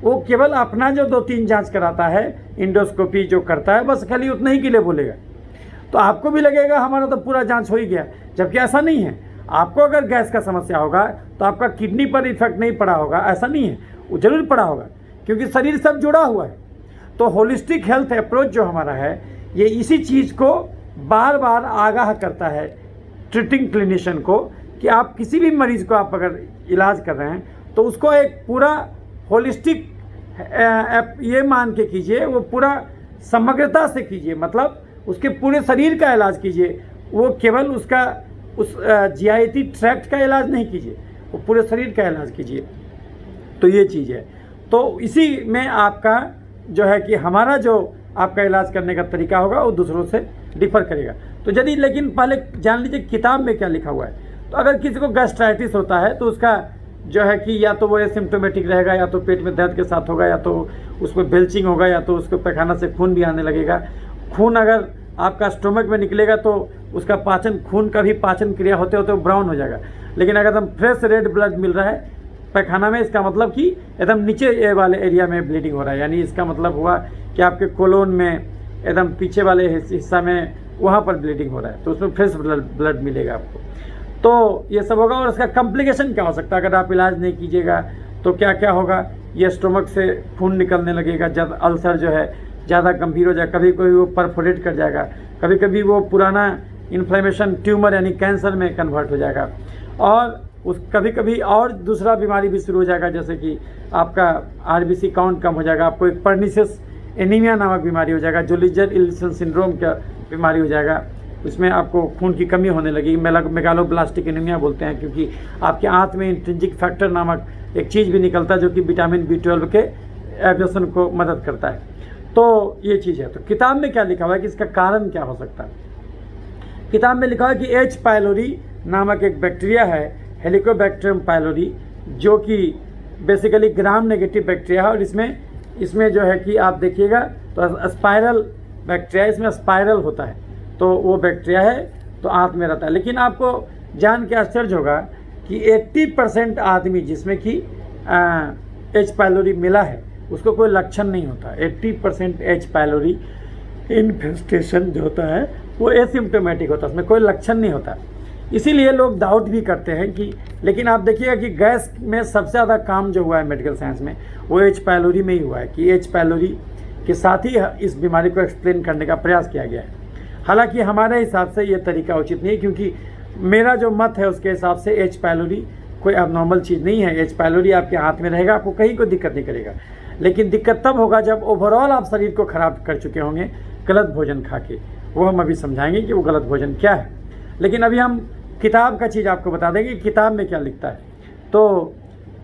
वो केवल अपना जो 2-3 जांच कराता है, इंडोस्कोपी जो करता है, बस खाली उतना ही के लिए बोलेगा। तो आपको भी लगेगा हमारा तो पूरा जांच हो ही गया, जबकि ऐसा नहीं है। आपको अगर गैस का समस्या होगा तो आपका किडनी पर इफेक्ट नहीं पड़ा होगा, ऐसा नहीं है, वो जरूर पड़ा होगा, क्योंकि शरीर सब जुड़ा हुआ है। तो होलिस्टिक हेल्थ अप्रोच जो हमारा है, ये इसी चीज़ को बार बार आगाह करता है ट्रीटिंग क्लिनिशियन को कि आप किसी भी मरीज़ को आप अगर इलाज कर रहे हैं तो उसको एक पूरा होलिस्टिक ये मान के कीजिए, वो पूरा समग्रता से कीजिए। मतलब उसके पूरे शरीर का इलाज कीजिए, वो केवल उसका उस जीआईटी ट्रैक्ट का इलाज नहीं कीजिए, वो पूरे शरीर का इलाज कीजिए। तो ये चीज़ है। तो इसी में आपका जो है कि हमारा जो आपका इलाज करने का तरीका होगा वो दूसरों से डिफर करेगा। तो यदि लेकिन पहले जान लीजिए किताब में क्या लिखा हुआ है। तो अगर किसी को गैस्ट्राइटिस होता है तो उसका जो है कि या तो वो एसिम्प्टोमेटिक रहेगा, या तो पेट में दर्द के साथ होगा, या तो उसमें बेल्चिंग होगा, या तो उसको पैखाना से खून भी आने लगेगा। खून अगर आपका स्टोमक में निकलेगा तो उसका पाचन, खून का भी पाचन क्रिया होते होते ब्राउन हो जाएगा। लेकिन अगर एकदम फ्रेश रेड ब्लड मिल रहा है पैखाना में, इसका मतलब कि एकदम नीचे वाले एरिया में ब्लीडिंग हो रहा है, यानी इसका मतलब हुआ कि आपके कोलोन में एकदम पीछे वाले हिस्सा में वहाँ पर ब्लीडिंग हो रहा है, तो उसमें फ्रेश ब्लड मिलेगा आपको। तो ये सब होगा। और इसका कॉम्प्लिकेशन क्या हो सकता है अगर आप इलाज नहीं कीजिएगा तो क्या क्या होगा? ये स्टोमक से खून निकलने लगेगा, जब अल्सर जो है ज़्यादा गंभीर हो जाएगा, कभी कभी वो परफोरेट कर जाएगा, कभी कभी वो पुराना इन्फ्लेमेशन ट्यूमर यानी कैंसर में कन्वर्ट हो जाएगा, और उस कभी कभी और दूसरा बीमारी भी शुरू हो जाएगा, जैसे कि आपका आरबीसी काउंट कम हो जाएगा, आपको एक पर्निशियस एनीमिया नामक बीमारी हो जाएगा, जो लीजर-इल्सन सिंड्रोम का बीमारी हो जाएगा। उसमें आपको खून की कमी होने लगेगी, मेगालोब्लास्टिक एनीमिया बोलते हैं, क्योंकि आपके आंत में इंट्रिंसिक फैक्टर नामक एक चीज़ भी निकलता है जो कि विटामिन B12 के एब्जॉर्प्शन को मदद करता है। तो ये चीज़ है। तो किताब में क्या लिखा हुआ है कि इसका कारण क्या हो सकता है? किताब में लिखा हुआ है कि एच पाइलोरी नामक एक बैक्टीरिया है, हेलिकोबैक्टीरियम पाइलोरी, जो कि बेसिकली ग्राम नेगेटिव बैक्टीरिया है। और इसमें जो है कि आप देखिएगा तो स्पाइरल बैक्टीरिया, इसमें स्पाइरल होता है, तो वो बैक्टीरिया है, तो आंत में रहता है। लेकिन आपको जान के आश्चर्य होगा कि 80% आदमी जिसमें कि एच पाइलोरी मिला है उसको कोई लक्षण नहीं होता। 80% एच पाइलोरी इन्फेस्टेशन जो होता है वो एसिम्प्टोमेटिक होता है, उसमें कोई लक्षण नहीं होता। इसीलिए लोग डाउट भी करते हैं कि, लेकिन आप देखिएगा कि गैस में सबसे ज़्यादा काम जो हुआ है मेडिकल साइंस में वो एच पाइलोरी में ही हुआ है, कि एच पाइलोरी के साथ ही इस बीमारी को एक्सप्लेन करने का प्रयास किया गया है। हालांकि हमारे हिसाब से ये तरीका उचित नहीं है, क्योंकि मेरा जो मत है उसके हिसाब से एच पाइलोरी कोई अबनॉर्मल चीज़ नहीं है। एच पाइलोरी आपके हाथ में रहेगा, आपको कहीं कोई दिक्कत नहीं करेगा, लेकिन दिक्कत तब होगा जब ओवरऑल आप शरीर को ख़राब कर चुके होंगे गलत भोजन खा के। वो हम अभी समझाएंगे कि वो गलत भोजन क्या है। लेकिन अभी हम किताब का चीज़ आपको बता देंगे कि किताब में क्या लिखता है। तो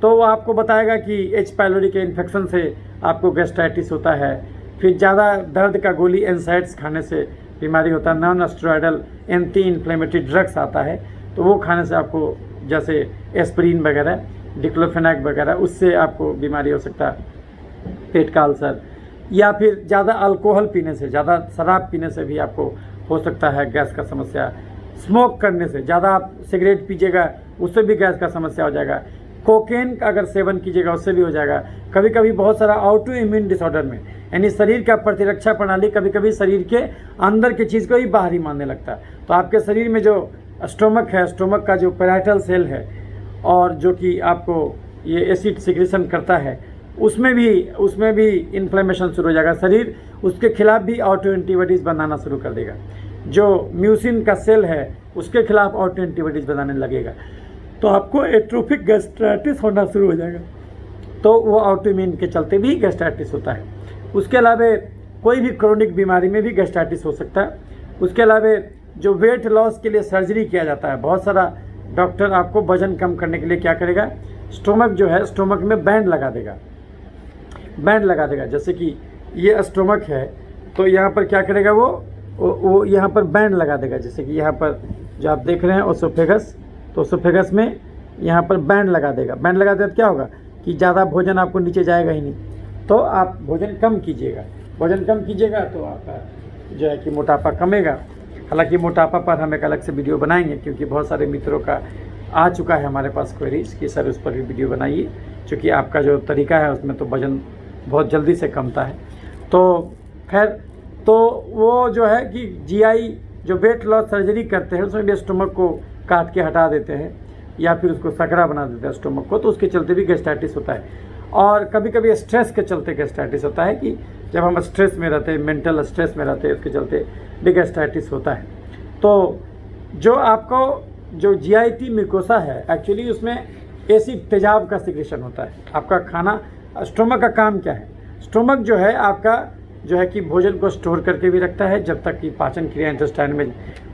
वो आपको बताएगा कि एच पाइलोरी के इन्फेक्शन से आपको गैस्ट्राइटिस होता है, फिर ज़्यादा दर्द का गोली एनसाइड्स खाने से बीमारी होता है, non steroidal anti inflammatory drugs आता है, तो वो खाने से आपको, जैसे एस्पिरिन वगैरह, डिक्लोफेनाक वगैरह, उससे आपको बीमारी हो सकता है, पेट का अल्सर, या फिर ज़्यादा अल्कोहल पीने से, ज़्यादा शराब पीने से भी आपको हो सकता है गैस का समस्या। स्मोक करने से, ज़्यादा आप सिगरेट पीजिएगा उससे भी गैस का समस्या हो जाएगा। कोकेन का अगर सेवन कीजिएगा उससे भी हो जाएगा। कभी कभी बहुत सारा ऑटो इम्यून डिसऑर्डर में, यानी शरीर का प्रतिरक्षा प्रणाली कभी कभी शरीर के अंदर की चीज़ को ही बाहरी मानने लगता है। तो आपके शरीर में जो स्टोमक है, स्टोमक का जो पैराइटल सेल है, और जो कि आपको ये एसिड सिक्रेशन करता है, उसमें भी इन्फ्लेमेशन शुरू हो जाएगा। शरीर उसके खिलाफ भी ऑटो एंटीबॉडीज़ बनाना शुरू कर देगा। जो म्यूसिन का सेल है उसके खिलाफ ऑटो एंटीबॉडीज़ बनाने लगेगा, तो आपको एट्रोफिक गैस्ट्राइटिस होना शुरू हो जाएगा। तो वो ऑटो इम्यून के चलते भी गैस्ट्राइटिस होता है। उसके अलावा कोई भी क्रोनिक बीमारी में भी गैस्ट्राइटिस हो सकता है। उसके अलावा जो वेट लॉस के लिए सर्जरी किया जाता है, बहुत सारा डॉक्टर आपको वजन कम करने के लिए क्या करेगा, स्टोमक जो है, स्टोमक में बैंड लगा देगा। जैसे कि ये स्टोमक है, तो यहाँ पर क्या करेगा, वो यहाँ पर बैंड लगा देगा। जैसे कि यहाँ पर जो आप देख रहे हैं ओसोफेगस, तो ओसोफेगस में यहाँ पर बैंड लगा देगा। बैंड लगा देगा तो क्या होगा कि ज़्यादा भोजन आपको नीचे जाएगा ही नहीं, तो आप भोजन कम कीजिएगा। तो आपका जो है कि मोटापा कमेगा। हालांकि मोटापा पर हम एक अलग से वीडियो बनाएंगे, क्योंकि बहुत सारे मित्रों का आ चुका है हमारे पास क्वेरीज कि सर उस पर भी वीडियो बनाइए, क्योंकि आपका जो तरीका है उसमें तो वजन बहुत जल्दी से कमता है। तो खैर, तो वो जो है कि जीआई जो वेट लॉस सर्जरी करते हैं उसमें भी स्टोमक को काट के हटा देते हैं, या फिर उसको सकरा बना देते हैं स्टोमक को, तो उसके चलते भी गैस्ट्राइटिस होता है। और कभी कभी स्ट्रेस के चलते गैस्ट्राइटिस होता है, कि जब हम स्ट्रेस में रहते हैं, मेंटल स्ट्रेस में रहते हैं, उसके चलते भी गैस्ट्राइटिस होता है। तो जो आपको जो जीआईटी म्यूकोसा है, एक्चुअली उसमें एसिड तेजाब का सिक्रेशन होता है। आपका खाना, स्टोमक का काम क्या है, स्टोमक जो है आपका जो है कि भोजन को स्टोर करके भी रखता है, जब तक कि पाचन क्रिया इंटेस्टाइन में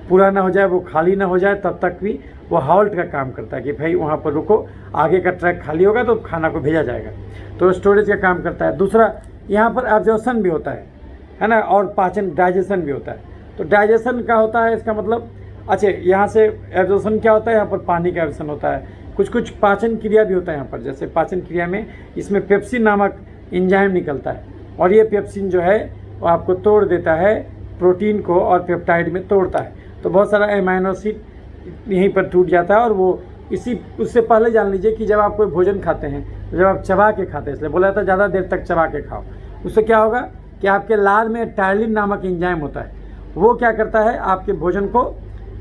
पूरा ना हो जाए, वो खाली ना हो जाए, तब तक भी वो हाल्ट का काम करता है कि भाई वहाँ पर रुको, आगे का ट्रैक खाली होगा तो खाना को भेजा जाएगा, तो स्टोरेज का काम करता है। दूसरा, यहाँ पर एब्जॉर्प्शन भी होता है ना, और पाचन डाइजेशन भी होता है। तो डाइजेशन का होता है, इसका मतलब अच्छा, यहाँ से एब्जॉर्प्शन क्या होता है, यहाँ पर पानी का एब्जॉर्प्शन होता है, कुछ पाचन क्रिया भी होता है यहाँ पर। जैसे पाचन क्रिया में इसमें पेप्सिन नामक एंजाइम निकलता है, और ये पेप्सिन जो है वो आपको तोड़ देता है प्रोटीन को और पेप्टाइड में तोड़ता है। तो बहुत सारा एमाइनो एसिड यहीं पर टूट जाता है। और वो उससे पहले जान लीजिए कि जब आप कोई भोजन खाते हैं, तो जब आप चबा के खाते हैं, इसलिए बोला जाता है ज़्यादा देर तक चबा के खाओ, उससे क्या होगा कि आपके लार में टायलिन नामक एंजाइम होता है, वो क्या करता है, आपके भोजन को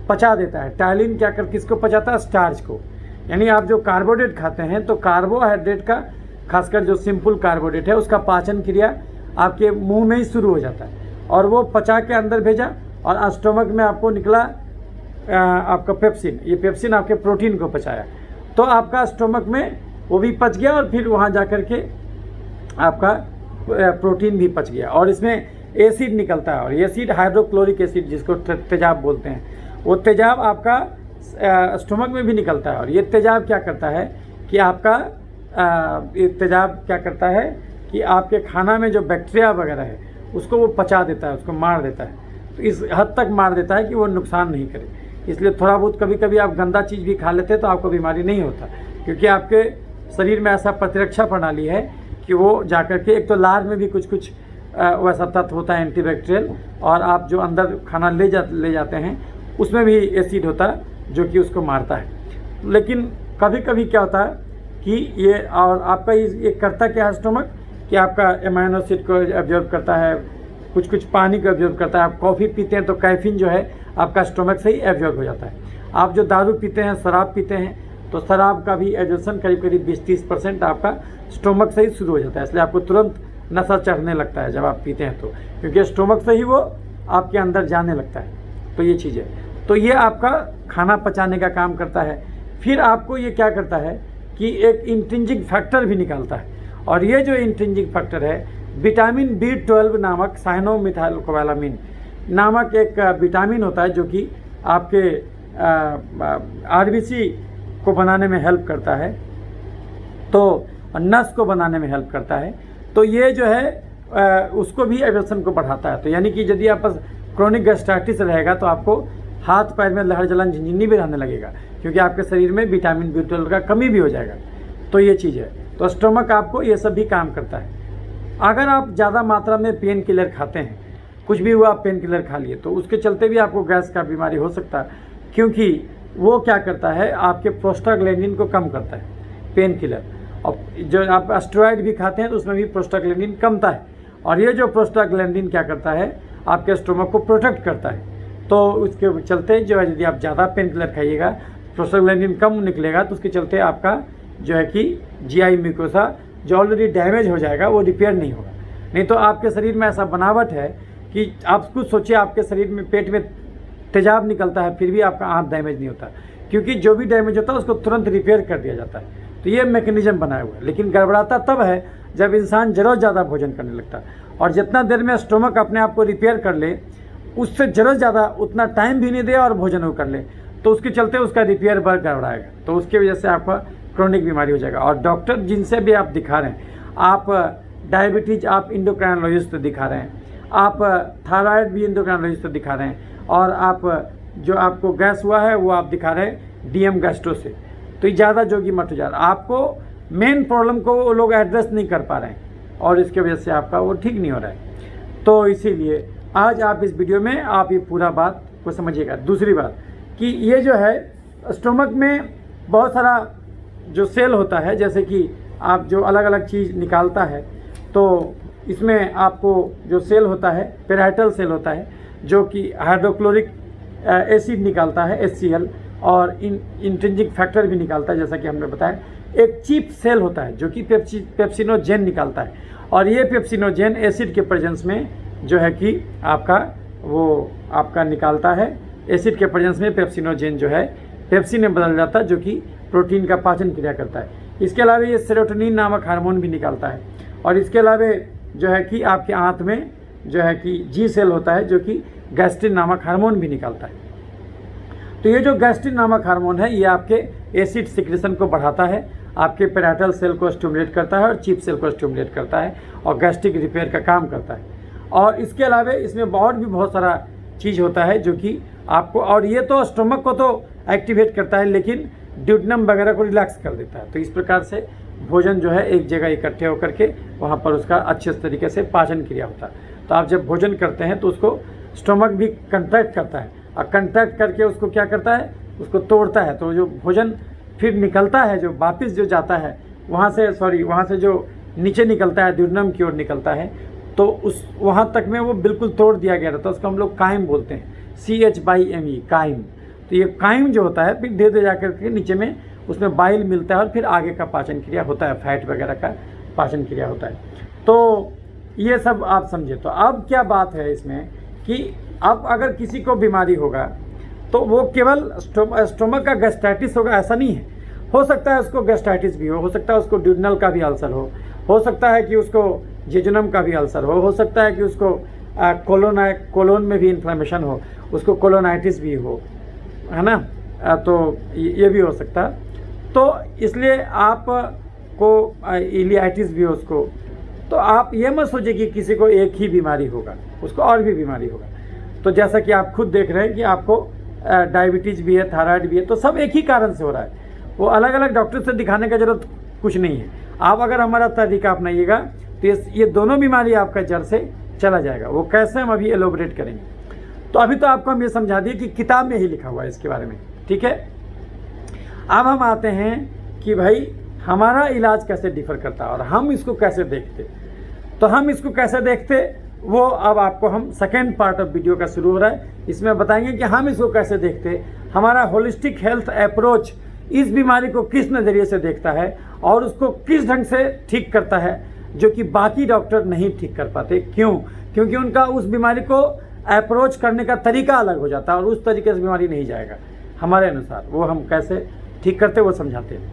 पचा देता है। टायलिन क्या किसको पचाता है, स्टार्च को। यानी आप जो कार्बोहाइड्रेट खाते हैं, तो कार्बोहाइड्रेट का, खासकर जो सिंपल कार्बोहाइड्रेट है, उसका पाचन क्रिया आपके मुंह में ही शुरू हो जाता है, और वो पचा के अंदर भेजा, और स्टोमक में आपको निकला आपका पेप्सिन। ये पेप्सिन आपके प्रोटीन को पचाया, तो आपका स्टोमक में वो भी पच गया, और फिर वहाँ जा कर के आपका प्रोटीन भी पच गया। और इसमें एसिड निकलता है, और एसिड हाइड्रोक्लोरिक एसिड, जिसको तेजाब बोलते हैं, वो तेजाब आपका स्टोमक में भी निकलता है। और ये तेजाब क्या करता है कि आपका ये तेजाब क्या करता है कि आपके खाना में जो बैक्टीरिया वगैरह है उसको वो पचा देता है, उसको मार देता है। तो इस हद तक मार देता है कि वो नुकसान नहीं करे। इसलिए थोड़ा बहुत कभी कभी आप गंदा चीज़ भी खा लेते हैं तो आपको बीमारी नहीं होता, क्योंकि आपके शरीर में ऐसा प्रतिरक्षा प्रणाली है कि वो जाकर के, एक तो लार में भी कुछ वैसा तत्व होता है एंटीबैक्टीरियल, और आप जो अंदर खाना ले जाते हैं उसमें भी एसिड होता है जो कि उसको मारता है। लेकिन कभी कभी क्या होता है कि ये, और आपका ये करता क्या है स्टोमक, कि आपका एमाइनो एसिड को एब्जॉर्ब करता है, कुछ पानी को एब्जॉर्ब करता है। आप कॉफ़ी पीते हैं तो कैफीन जो है आपका स्टोमक से ही एब्जॉर्ब हो जाता है। आप जो दारू पीते हैं, शराब पीते हैं, तो शराब का भी एब्जॉर्प्शन करीब 20-30% आपका स्टोमक से ही शुरू हो जाता है। इसलिए आपको तुरंत नशा चढ़ने लगता है जब आप पीते हैं, तो क्योंकि स्टोमक से ही वो आपके अंदर जाने लगता है। तो ये चीज़ है, तो ये आपका खाना पचाने का काम करता है। फिर आपको ये क्या करता है कि एक इंट्रिंसिक फैक्टर भी निकालता है, और ये जो इंट्रिंसिक फैक्टर है, विटामिन B12 नामक साइनोमिथाइलकोबालामिन नामक एक विटामिन होता है, जो कि आपके RBC को बनाने में हेल्प करता है, तो नस को बनाने में हेल्प करता है। तो ये जो है उसको भी एब्जॉर्प्शन को बढ़ाता है। तो यानी कि यदि आप क्रोनिक गैस्ट्राइटिस रहेगा तो आपको हाथ पैर में लहर जलन झिनझिनी भी रहने लगेगा, क्योंकि आपके शरीर में विटामिन B12 का कमी भी हो जाएगा। तो ये चीज़ है, तो स्टोमक आपको ये सब भी काम करता है। अगर आप ज़्यादा मात्रा में पेन किलर खाते हैं, कुछ भी हुआ आप पेन किलर खा लिए, तो उसके चलते भी आपको गैस का बीमारी हो सकता है, क्योंकि वो क्या करता है, आपके प्रोस्टाग्लैंडिन को कम करता है पेन किलर। और जो आप स्टेरॉइड भी खाते हैं तो उसमें भी प्रोस्टाग्लैंडिन कमता है, और ये जो प्रोस्टाग्लैंडिन क्या करता है, आपके स्टोमक को प्रोटेक्ट करता है। तो उसके चलते जो है, यदि आप ज़्यादा पेन किलर खाइएगा, प्रोस्टाग्लैंडिन कम निकलेगा, तो उसके चलते आपका जो है कि GI म्यूकोसा जो ऑलरेडी डैमेज हो जाएगा, वो रिपेयर नहीं होगा। नहीं तो आपके शरीर में ऐसा बनावट है कि आप खुद सोचिए, आपके शरीर में पेट में तेजाब निकलता है, फिर भी आपका आंत डैमेज नहीं होता, क्योंकि जो भी डैमेज होता है उसको तुरंत रिपेयर कर दिया जाता है। तो ये मैकेनिज्म बनाया हुआ है। लेकिन गड़बड़ाता तब है जब इंसान ज़रूरत ज़्यादा भोजन करने लगता है, और जितना देर में स्टोमक अपने आप को रिपेयर कर ले, उससे ज़रूरत ज़्यादा उतना टाइम भी नहीं दे और भोजन वो कर ले, तो उसके चलते उसका रिपेयर वर्क गड़बड़ाएगा, तो उसकी वजह से आपका क्रोनिक बीमारी हो जाएगा। और डॉक्टर जिनसे भी आप दिखा रहे हैं, आप डायबिटीज आप इंडोक्राइनोलॉजिस्ट दिखा रहे हैं, आप थायराइड भी इंडोक्राइनोलॉजिस्ट दिखा रहे हैं, और आप जो आपको गैस हुआ है वो आप दिखा रहे हैं DM गैस्ट्रो से, तो ये ज़्यादा जोगी मत हो जा रहा। आपको मेन प्रॉब्लम को वो लोग एड्रेस नहीं कर पा रहे हैं, और इसके वजह से आपका वो ठीक नहीं हो रहा है। तो इसीलिए आज आप इस वीडियो में आप ये पूरा बात को समझिएगा। दूसरी बात कि ये जो है स्टोमक में बहुत सारा जो सेल होता है, जैसे कि आप जो अलग अलग चीज़ निकालता है, तो इसमें आपको जो सेल होता है पेराइटल सेल होता है, जो कि हाइड्रोक्लोरिक एसिड निकालता है HCl, और इंट्रिंसिक फैक्टर भी निकालता है, जैसा कि हमने बताया। एक चीप सेल होता है जो कि पेप्सिनोजेन निकालता है, और ये पेप्सिनोजेन एसिड के प्रेजेंस में जो है कि आपका निकालता है। एसिड के प्रेजेंस में पेप्सिनोजेन जो है पेप्सिन में बदल जाता है, जो कि प्रोटीन का पाचन क्रिया करता है। इसके अलावा ये सेरोटोनिन नामक हार्मोन भी निकालता है, और इसके अलावा जो है कि आपके आंत में जो है कि जी सेल होता है जो कि गैस्ट्रिन नामक हार्मोन भी निकालता है। तो ये जो गैस्ट्रिन नामक हार्मोन है ये आपके एसिड सिक्रेशन को बढ़ाता है, आपके पेराइटल सेल को स्टिमुलेट करता है और चीफ सेल को स्टिमुलेट करता है और गैस्ट्रिक रिपेयर का काम करता है। और इसके अलावा इसमें और भी बहुत सारा चीज़ होता है जो कि आपको, और ये तो स्टोमक को तो एक्टिवेट करता है लेकिन ड्यूडेनम वगैरह को रिलैक्स कर देता है। तो इस प्रकार से भोजन जो है एक जगह इकट्ठे होकर के वहाँ पर उसका अच्छे तरीके से पाचन क्रिया होता है। तो आप जब भोजन करते हैं तो उसको स्टोमक भी कंट्रैक्ट करता है और कंट्रैक्ट करके उसको क्या करता है, उसको तोड़ता है। तो जो भोजन फिर निकलता है, जो वापस जो जाता है वहाँ से जो नीचे निकलता है ड्यूडेनम की ओर निकलता है, तो उस वहाँ तक में वो बिल्कुल तोड़ दिया गया रहता है। उसको हम लोग काइम बोलते हैं, CHYME, काइम। तो ये काइम जो होता है फिर धीरे धीरे जाकर के नीचे में उसमें बाइल मिलता है और फिर आगे का पाचन क्रिया होता है, फैट वगैरह का पाचन क्रिया होता है। तो ये सब आप समझे। तो अब क्या बात है इसमें कि अब अगर किसी को बीमारी होगा तो वो केवल स्टोमक का गैस्ट्राइटिस होगा ऐसा नहीं है। हो सकता है उसको गैस्ट्राइटिस भी हो सकता है उसको ड्यूडेनल का भी अल्सर हो सकता है कि उसको जेजुनम का भी अल्सर हो सकता है कि उसको कोलोन में भी इन्फ्लेमेशन हो, उसको कोलोनाइटिस भी हो, है ना। तो ये भी हो सकता है। तो इसलिए आपको इलियाइटिस भी हो उसको। तो आप ये मत सोचिए कि किसी को एक ही बीमारी होगा, उसको और भी बीमारी होगा। तो जैसा कि आप खुद देख रहे हैं कि आपको डायबिटीज़ भी है, थायराइड भी है, तो सब एक ही कारण से हो रहा है। वो अलग अलग डॉक्टर से दिखाने का ज़रूरत कुछ नहीं है। आप अगर हमारा तरीका अपनाइएगा तो ये दोनों बीमारी आपका जड़ से चला जाएगा। वो कैसे हम अभी एलोबरेट करेंगे। तो अभी तो आपको हम ये समझा दिए कि किताब में ही लिखा हुआ है इसके बारे में, ठीक है। अब हम आते हैं कि भाई हमारा इलाज कैसे डिफर करता है और हम इसको कैसे देखते। तो हम इसको कैसे देखते वो अब आपको हम सेकेंड पार्ट ऑफ वीडियो का शुरू हो रहा है, इसमें बताएंगे कि हम इसको कैसे देखते, हमारा होलिस्टिक हेल्थ अप्रोच इस बीमारी को किस नज़रिए से देखता है और उसको किस ढंग से ठीक करता है, जो कि बाकी डॉक्टर नहीं ठीक कर पाते। क्यों? क्योंकि उनका उस बीमारी को अप्रोच करने का तरीका अलग हो जाता है और उस तरीके से बीमारी नहीं जाएगा हमारे अनुसार। वो हम कैसे ठीक करते वो समझाते हैं।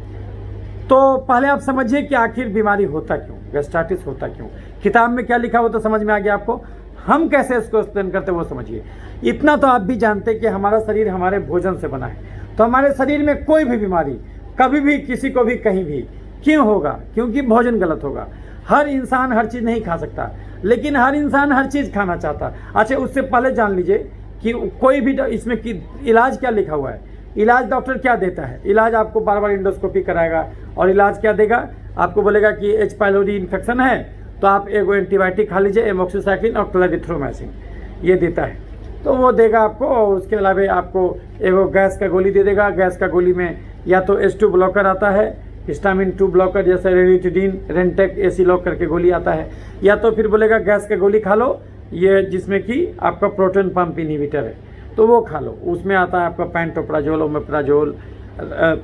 तो पहले आप समझिए कि आखिर बीमारी होता क्यों, गैस्ट्राइटिस होता क्यों। किताब में क्या लिखा हो तो समझ में आ गया आपको। हम कैसे इसको एक्सप्लेन करते वो समझिए। इतना तो आप भी जानते कि हमारा शरीर हमारे भोजन से बना है। तो हमारे शरीर में कोई भी बीमारी कभी भी किसी को भी कहीं भी क्यों होगा? क्योंकि भोजन गलत होगा। हर इंसान हर चीज़ नहीं खा सकता, लेकिन हर इंसान हर चीज़ खाना चाहता। अच्छा, उससे पहले जान लीजिए कि कोई भी इसमें कि इलाज क्या लिखा हुआ है। इलाज डॉक्टर क्या देता है? इलाज आपको बार बार इंडोस्कोपी कराएगा और इलाज क्या देगा? आपको बोलेगा कि एच पाइलोरी इन्फेक्शन है तो आप एगो एंटीबायोटिक खा लीजिए, एमोक्सिसाइक्लिन और क्लोरिथ्रोमाइसिन, ये देता है। तो वो देगा आपको। और उसके अलावा आपको एगो गैस का गोली दे देगा। गैस का गोली में या तो H2 ब्लॉकर आता है, हिस्टामिन 2 ब्लॉकर जैसे रेनिटिडीन, रेंटेक, एसी लॉक करके गोली आता है, या तो फिर बोलेगा गैस का गोली खा लो, ये जिसमें कि आपका प्रोटॉन पंप इनहिबिटर है तो वो खा लो। उसमें आता है आपका पैंटोप्राजोल, ओमेप्राजोल,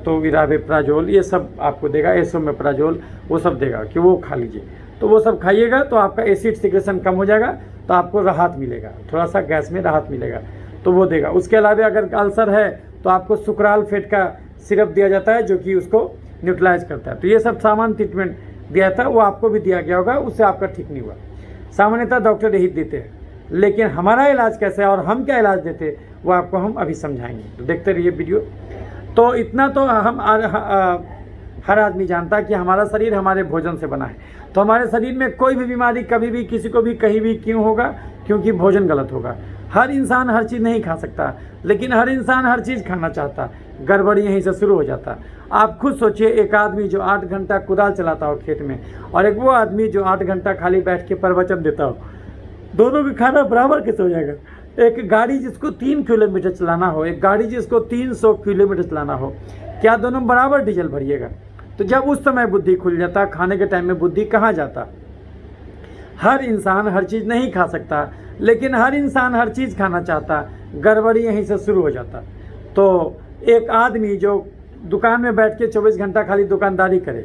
तो विराविप्राजोल, ये सब आपको देगा, एसोमेप्राजोल, वो सब देगा कि वो खा लीजिए। तो वो सब खाइएगा तो आपका एसिड सिक्रेशन कम हो जाएगा, तो आपको राहत मिलेगा, थोड़ा सा गैस में राहत मिलेगा, तो वो देगा। उसके अलावा अगर अल्सर है तो आपको सुक्राल फेट का सिरप दिया जाता है जो कि उसको न्यूट्रलाइज करता है। तो ये सब सामान्य ट्रीटमेंट दिया था, वो आपको भी दिया गया होगा, उससे आपका ठीक नहीं हुआ। सामान्यतः डॉक्टर यही देते हैं, लेकिन हमारा इलाज कैसे है और हम क्या इलाज देते हैं वो आपको हम अभी समझाएंगे। तो देखते रहिए वीडियो। तो इतना तो हम हर आदमी जानता कि हमारा शरीर हमारे भोजन से बना है। तो हमारे शरीर में कोई भी बीमारी कभी भी किसी को भी कहीं भी क्यों होगा? क्योंकि भोजन गलत होगा। हर इंसान हर चीज़ नहीं खा सकता, लेकिन हर इंसान हर चीज़ खाना चाहता। गड़बड़ी यहीं से शुरू हो जाता। आप खुद सोचिए, एक आदमी जो 8 घंटा कुदाल चलाता हो खेत में और एक वो आदमी जो 8 घंटा खाली बैठ के प्रवचन देता हो, दोनों भी खाना बराबर कैसे हो जाएगा? एक गाड़ी जिसको 3 किलोमीटर चलाना हो, एक गाड़ी जिसको 300 किलोमीटर चलाना हो, क्या दोनों बराबर डीजल भरिएगा? तो जब उस समय बुद्धि खुल जाता, खाने के टाइम में बुद्धि कहाँ जाता? हर इंसान हर चीज़ नहीं खा सकता, लेकिन हर इंसान हर चीज़ खाना चाहता। गड़बड़ी यहीं से शुरू हो जाता। तो एक आदमी जो दुकान में बैठ के 24 घंटा खाली दुकानदारी करे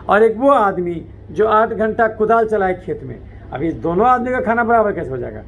और एक वो आदमी जो 8 घंटा कुदाल चलाए खेत में, अभी दोनों आदमी का खाना बराबर कैसे हो जाएगा?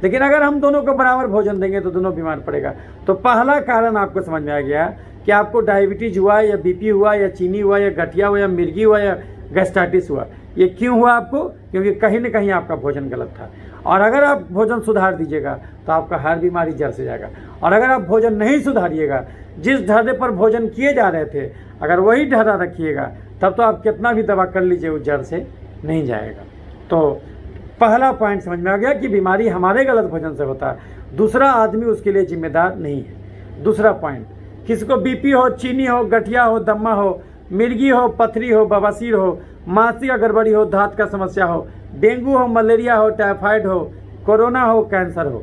लेकिन अगर हम दोनों को बराबर भोजन देंगे तो दोनों बीमार पड़ेगा। तो पहला कारण आपको समझ में आ गया कि आपको डायबिटीज हुआ या बीपी हुआ या चीनी हुआ या गठिया हुआ या मिर्गी हुआ या गैस्ट्राइटिस हुआ। ये क्यों हुआ आपको? क्योंकि कहीं ना कहीं आपका भोजन गलत था। और अगर आप भोजन सुधार दीजिएगा तो आपका हर बीमारी जड़ से जाएगा। और अगर आप भोजन नहीं सुधारिएगा, जिस ढर्रे पर भोजन किए जा रहे थे अगर वही ढर्रा रखिएगा, तब तो आप कितना भी दवा कर लीजिए, वो जड़ से नहीं जाएगा। तो पहला पॉइंट समझ में आ गया कि बीमारी हमारे गलत भोजन से होता है, दूसरा आदमी उसके लिए जिम्मेदार नहीं है। दूसरा पॉइंट, किसी को बीपी हो, चीनी हो, गठिया हो, दम्मा हो, मिर्गी हो, पथरी हो, बवासीर हो, मानसिक गड़बड़ी हो, दांत का समस्या हो, डेंगू हो, मलेरिया हो, टाइफाइड हो, कोरोना हो, कैंसर हो,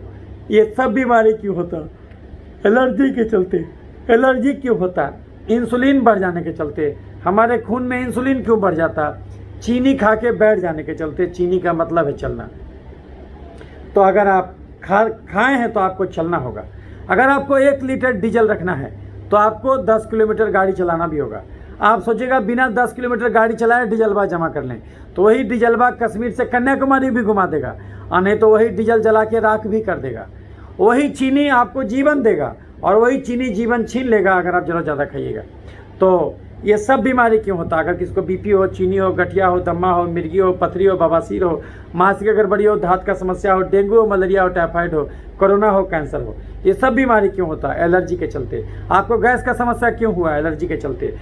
ये सब बीमारी क्यों होता? एलर्जी के चलते। एलर्जी क्यों होता? इंसुलिन बढ़ जाने के चलते। हमारे खून में इंसुलिन क्यों बढ़ जाता? चीनी खा के बैठ जाने के चलते। चीनी का मतलब है चलना। तो अगर आप खाए हैं तो आपको चलना होगा। अगर आपको 1 लीटर डीजल रखना है तो आपको 10 किलोमीटर गाड़ी चलाना भी होगा। आप सोचिएगा बिना 10 किलोमीटर गाड़ी चलाए डीजलवा जमा कर लें, तो वही डीजलवा कश्मीर से कन्याकुमारी भी घुमा देगा, और नहीं तो वही डीजल जला के राख भी कर देगा। वही चीनी आपको जीवन देगा और वही चीनी जीवन छीन लेगा अगर आप ज़रा ज़्यादा खाइएगा। तो ये सब बीमारी क्यों होता? अगर किसी को बीपी हो, चीनी हो, गठिया हो, दम्मा हो, मिर्गी हो, पथरी हो, बवासीर हो, मानसिक गड़बड़ी हो, दांत का समस्या हो, डेंगू हो, मलेरिया हो, टाइफाइड हो, कोरोना हो, कैंसर हो, ये सब बीमारी क्यों होता है? एलर्जी के चलते। आपको गैस का समस्या क्यों हुआ? एलर्जी के चलते।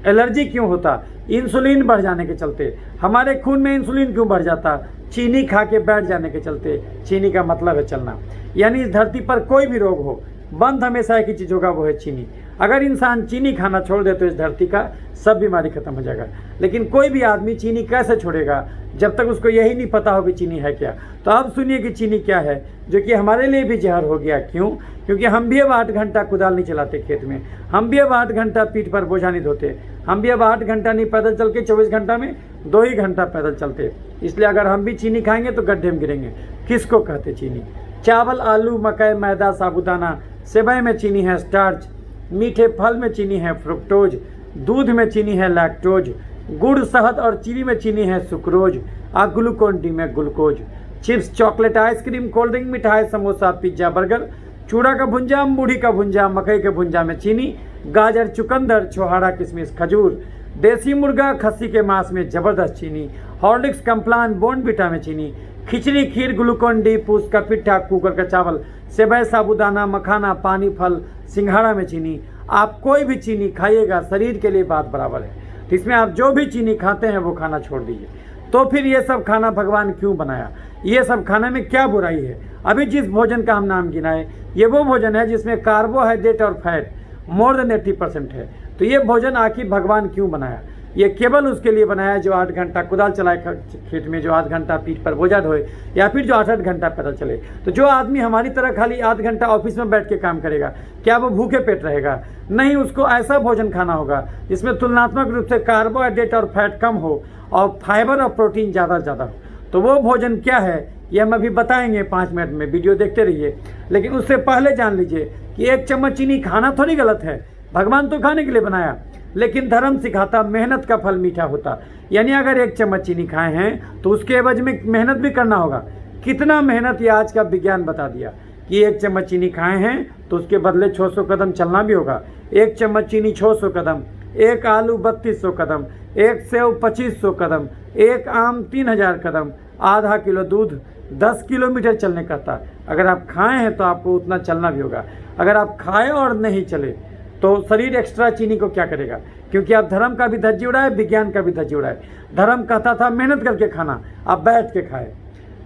एलर्जी क्यों होता? इंसुलिन बढ़ जाने के चलते। हमारे खून में इंसुलिन क्यों बढ़ जाता? चीनी खा के बैठ जाने के चलते। चीनी का मतलब है चलना। यानी इस धरती पर कोई भी रोग हो, बंद हमेशा एक ही चीज़ होगा, वो है चीनी। अगर इंसान चीनी खाना छोड़ दे तो इस धरती का सब बीमारी खत्म हो जाएगा। लेकिन कोई भी आदमी चीनी कैसे छोड़ेगा जब तक उसको यही नहीं पता हो कि चीनी है क्या। तो अब सुनिए कि चीनी क्या है, जो कि हमारे लिए भी जहर हो गया। क्यों? क्योंकि हम भी अब 8 घंटा कुदाल नहीं चलाते खेत में, हम भी अब 8 घंटा पीठ पर बोझा नहीं ढोते, हम भी अब 8 घंटा नहीं पैदल चल के 24 घंटा में 2 ही घंटा पैदल चलते। इसलिए अगर हम भी चीनी खाएंगे तो गड्ढे में गिरेंगे। किसको कहते चीनी? चावल, आलू, मकई, मैदा, साबुदाना, सेवई में चीनी है स्टार्च, मीठे फल में चीनी है फ्रुक्टोज, दूध में चीनी है लैक्टोज, गुड़, शहद और चीनी में चीनी है सुक्रोज, और ग्लूकोन डी में glucose. Chips, chocolate, ice cream, cold drink, मिठाई, समोसा, पिज्जा, बर्गर, चूड़ा का भुंजा, मूढ़ी का भुंजा, मकई के भुंजा में चीनी, गाजर, चुकंदर, छोहाड़ा, किशमिश, खजूर, देसी मुर्गा, खस्सी के मांस में जबरदस्त चीनी, हॉर्लिक्स, कम्प्लान, बोर्नविटा में चीनी, खिचड़ी, खीर, ग्लूकोन डी, पूस का पिट्ठा, कुकर का चावल, सेवई, साबुदाना, मखाना, पानी फल, सिंघाड़ा में चीनी। आप कोई भी चीनी खाइएगा शरीर के लिए बात बराबर है। तो इसमें आप जो भी चीनी खाते हैं वो खाना छोड़ दीजिए। तो फिर ये सब खाना भगवान क्यों बनाया? ये सब खाने में क्या बुराई है? अभी जिस भोजन का हम नाम गिनाए, ये वो भोजन है जिसमें कार्बोहाइड्रेट और फैट मोर देन 80% है। तो ये भोजन आखिर भगवान क्यों बनाया? ये केवल उसके लिए बनाया जो 8 घंटा कुदाल चलाए खेत में, जो 8 घंटा पीठ पर बोझा ढोए, या फिर जो 8-8 घंटा पैदल चले। तो जो आदमी हमारी तरह खाली 8 घंटा ऑफिस में बैठ के काम करेगा, क्या वो भूखे पेट रहेगा? नहीं, उसको ऐसा भोजन खाना होगा जिसमें तुलनात्मक रूप से कार्बोहाइड्रेट और फैट कम हो और फाइबर और प्रोटीन ज़्यादा हो। तो वो भोजन क्या है ये हम अभी बताएंगे 5 मिनट में, वीडियो देखते रहिए। लेकिन उससे पहले जान लीजिए कि 1 चम्मच चीनी खाना थोड़ी गलत है, भगवान तो खाने के लिए बनाया, लेकिन धर्म सिखाता मेहनत का फल मीठा होता। यानी अगर 1 चम्मच चीनी खाए हैं तो उसके एवज में मेहनत भी करना होगा। कितना मेहनत ये आज का विज्ञान बता दिया कि 1 चम्मच चीनी खाए हैं तो उसके बदले 600 कदम चलना भी होगा। 1 चम्मच चीनी 600 कदम, 1 आलू 3200 कदम, 1 सेव 2500 कदम, 1 आम 3000 कदम, आधा किलो दूध 10 किलोमीटर चलने कहता। अगर आप खाए हैं तो आपको उतना चलना भी होगा। अगर आप खाए और नहीं चले तो शरीर एक्स्ट्रा चीनी को क्या करेगा? क्योंकि आप धर्म का भी धज्जी उड़ाए, विज्ञान का भी धज्जी उड़ाए। धर्म कहता था मेहनत करके खाना, आप बैठ के खाए।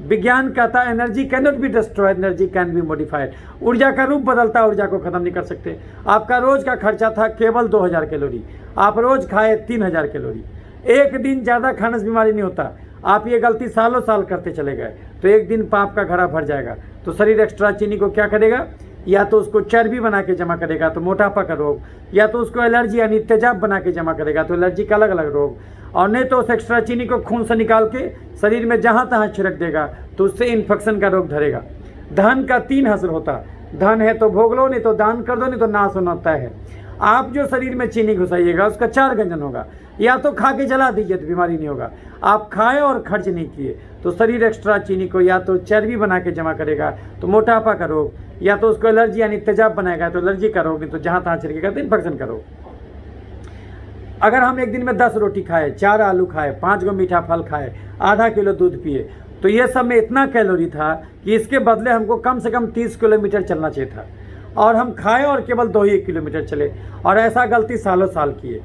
विज्ञान कहता energy can not be destroyed, energy can be modified. ऊर्जा का रूप बदलता, ऊर्जा को खत्म नहीं कर सकते। आपका रोज का खर्चा था केवल 2000 कैलोरी, आप रोज खाए 3000 कैलोरी। एक दिन ज़्यादा खाने से बीमारी नहीं होता। आप ये गलती सालों साल करते चले गए तो एक दिन पाप का घड़ा भर जाएगा। तो शरीर एक्स्ट्रा चीनी को क्या करेगा? या तो उसको चर्बी बना के जमा करेगा तो मोटापा का रोग, या तो उसको एलर्जी यानी तेजाब बना के जमा करेगा तो एलर्जी का अलग अलग रोग, और नहीं तो उस एक्स्ट्रा चीनी को खून से निकाल के शरीर में जहाँ तहाँ छिड़क देगा तो उससे इन्फेक्शन का रोग धरेगा। धन का 3 हस्र होता, धन है तो भोग लो, नहीं तो दान कर दो, नहीं तो नाश होना तय है। आप जो शरीर में चीनी घुसाइएगा उसका 4 गंजन होगा। या तो खा के जला दीजिए तो बीमारी नहीं होगा, आप खाए और खर्च नहीं किए तो शरीर एक्स्ट्रा चीनी को या तो चर्बी बना के जमा करेगा तो मोटापा का रोग, या तो उसको एलर्जी यानी तेजाब बनाएगा तो एलर्जी का रोग, नहीं तो जहाँ तहाँ छिड़केगा तो इन्फेक्शन का रोग। अगर हम एक दिन में 10 रोटी खाए, 4 आलू खाए, 5 गो मीठा फल खाए, आधा किलो दूध पिए तो ये सब में इतना कैलोरी था कि इसके बदले हमको कम से कम 30 किलोमीटर चलना चाहिए था, और हम खाए और केवल 2 ही किलोमीटर चले, और ऐसा गलती सालों साल किए।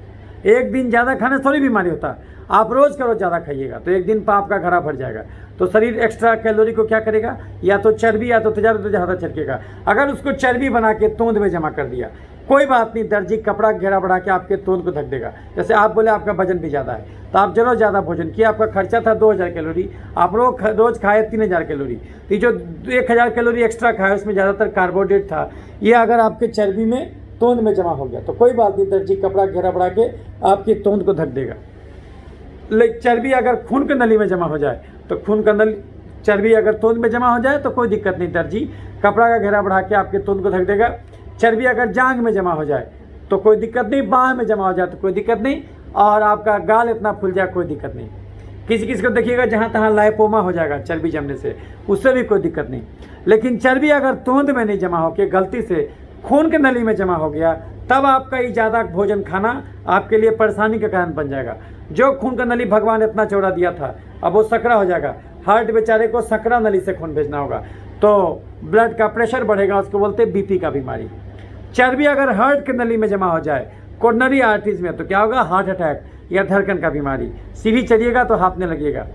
एक दिन ज़्यादा खाने से थोड़ी बीमारी होता, आप रोज़ करो ज़्यादा खाइएगा तो एक दिन पाप का घड़ा भर जाएगा। तो शरीर एक्स्ट्रा कैलोरी को क्या करेगा, या तो चर्बी या तो ज़्यादा चरकेगा। अगर उसको चर्बी बना के तोंद में जमा कर दिया, कोई बात नहीं, दर्जी कपड़ा घेरा बढ़ा के आपके तोंद को ढक देगा। जैसे आप बोले आपका वजन भी ज़्यादा है, तो आप जरूर ज़्यादा भोजन किया, आपका खर्चा था 2000 कैलोरी, आप रोज़ खाए 3000 कैलोरी, तो जो 1000 कैलोरी एक्स्ट्रा खाए उसमें ज़्यादातर कार्बोहाइड्रेट था, ये अगर आपके चर्बी में तोंद में जमा हो गया तो कोई बात नहीं, दर्जी कपड़ा घेरा बढ़ा के आपकी तोंद को ढक देगा। लेकिन चर्बी अगर खून के नली में जमा हो जाए तो चर्बी अगर तोंद में जमा हो जाए तो कोई दिक्कत नहीं, दर्जी कपड़ा का घेरा बढ़ा के आपके तोंद को ढक देगा। चर्बी अगर जांघ में जमा हो जाए तो कोई दिक्कत नहीं, बाह में जमा हो जाए तो कोई दिक्कत नहीं, और आपका गाल इतना फूल जाए कोई दिक्कत नहीं। किसी किसी को देखिएगा जहाँ तहाँ लाइपोमा हो जाएगा चर्बी जमने से, उससे भी कोई दिक्कत नहीं। लेकिन चर्बी अगर तोंद में नहीं जमा होकर गलती से खून के नली में जमा हो गया, तब आपका ये ज़्यादा भोजन खाना आपके लिए परेशानी का कारण बन जाएगा। जो खून का नली भगवान इतना चौड़ा दिया था, अब वो सकरा हो जाएगा। हार्ट बेचारे को सकरा नली से खून भेजना होगा, तो ब्लड का प्रेशर बढ़ेगा, उसको बोलते हैं बीपी का बीमारी। चर्बी अगर हार्ट के नली में जमा हो जाए कोरोनरी आर्टरीज में, तो क्या होगा, हार्ट अटैक या धड़कन का बीमारी। सीढ़ी चढ़िएगा तो हांफने लगेगा।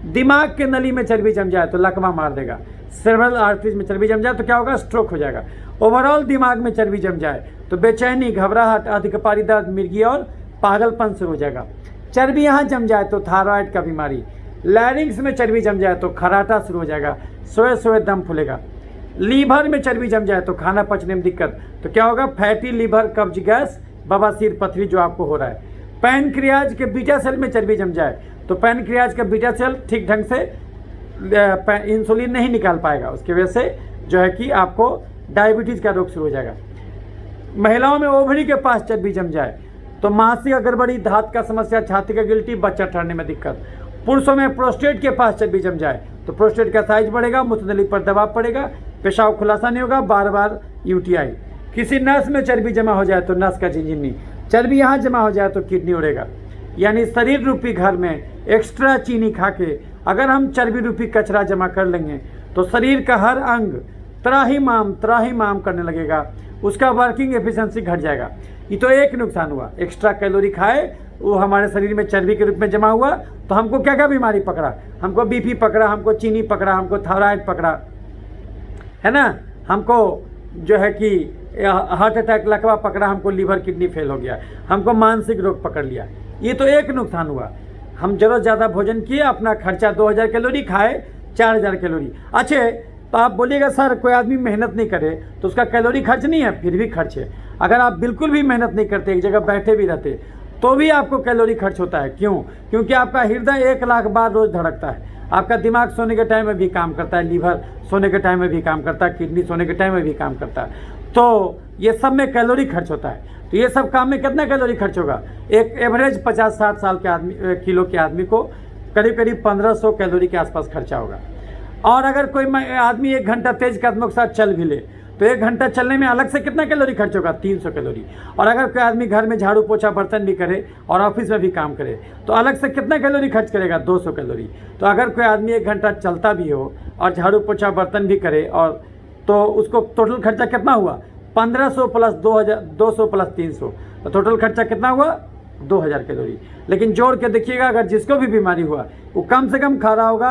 दिमाग के नली में चर्बी जम जाए तो लकवा मार देगा। सेरेब्रल आर्टरीज में चर्बी जम जाए तो क्या होगा, स्ट्रोक हो जाएगा। ओवरऑल दिमाग में चर्बी जम जाए तो बेचैनी, घबराहट, अधिकपारी दर्द, मिर्गी और पागलपन शुरू हो जाएगा। चर्बी यहाँ जम जाए तो थायराइड का बीमारी। लैरिंग्स में चर्बी जम जाए तो खराटा शुरू हो जाएगा, सोए सोए दम फूलेगा। लीवर में चर्बी जम जाए तो खाना पचने में दिक्कत, तो क्या होगा, फैटी लीवर, कब्ज, गैस, बवासीर, पथरी जो आपको हो रहा है। पैनक्रियाज के बीटा सेल में चर्बी जम जाए तो पैनक्रियाज का बीटा सेल ठीक ढंग से इंसुलिन नहीं निकाल पाएगा, उसकी वजह से जो है कि आपको डायबिटीज़ का रोग शुरू हो जाएगा। महिलाओं में ओवरी के पास चर्बी जम जाए तो मासिक गड़बड़ी, धात का समस्या, छाती का गिल्टी, बच्चा ठहरने में दिक्कत। पुरुषों में प्रोस्टेट के पास चर्बी जम जाए तो प्रोस्टेट का साइज बढ़ेगा, मूत्रनली पर दबाव पड़ेगा, पेशाब खुलासा नहीं होगा, बार बार यूटीआई। किसी नस में चर्बी जमा हो जाए तो नस का झिंझिनी। चर्बी यहाँ जमा हो जाए तो किडनी उड़ेगा। यानी शरीर रूपी घर में एक्स्ट्रा चीनी खा के अगर हम चर्बी रूपी कचरा जमा कर लेंगे तो शरीर का हर अंग त्राहिमाम करने लगेगा, उसका वर्किंग एफिशिएंसी घट जाएगा। ये तो एक नुकसान हुआ, एक्स्ट्रा कैलोरी खाए, वो हमारे शरीर में चर्बी के रूप में जमा हुआ, तो हमको क्या क्या बीमारी पकड़ा, हमको बीपी पकड़ा, हमको चीनी पकड़ा, हमको थायराइड पकड़ा, है ना, हमको जो है कि हार्ट अटैक, लकवा पकड़ा, हमको लीवर किडनी फेल हो गया, हमको मानसिक रोग पकड़ लिया। ये तो एक नुकसान हुआ, हम जरूरत ज़्यादा भोजन किए, अपना खर्चा 2000 कैलोरी, खाए 4000 कैलोरी। अच्छे, तो आप बोलिएगा सर कोई आदमी मेहनत नहीं करे तो उसका कैलोरी खर्च नहीं है, फिर भी खर्च है। अगर आप बिल्कुल भी मेहनत नहीं करते, एक जगह बैठे भी रहते, तो भी आपको कैलोरी खर्च होता है। क्यों? क्योंकि आपका हृदय 1 लाख बार रोज धड़कता है, आपका दिमाग सोने के टाइम में भी काम करता है, लीवर सोने के टाइम में भी काम करता है, किडनी सोने के टाइम में भी काम करता है, तो ये सब में कैलोरी खर्च होता है। तो ये सब काम में कितना कैलोरी खर्च होगा? एक एवरेज 50-60 साल के किलो के आदमी को करीब करीब 1500 कैलोरी के आसपास खर्चा होगा। और अगर कोई आदमी 1 घंटा तेज कदमों के साथ चल भी ले तो 1 घंटा चलने में अलग से कितना कैलोरी खर्च होगा? 300 कैलोरी। और अगर कोई आदमी घर में झाड़ू पोछा बर्तन भी करे और ऑफिस में भी काम करे तो अलग से कितना कैलोरी खर्च करेगा? 200 कैलोरी। तो अगर कोई आदमी 1 घंटा चलता भी हो और झाड़ू पोछा बर्तन भी करे और तो उसको टोटल खर्चा कितना हुआ? 1500 प्लस 200 प्लस 300, तो टोटल खर्चा कितना हुआ? 2000 कैलोरी। लेकिन जोड़ के देखिएगा, अगर जिसको भी बीमारी हुआ वो कम से कम खा रहा होगा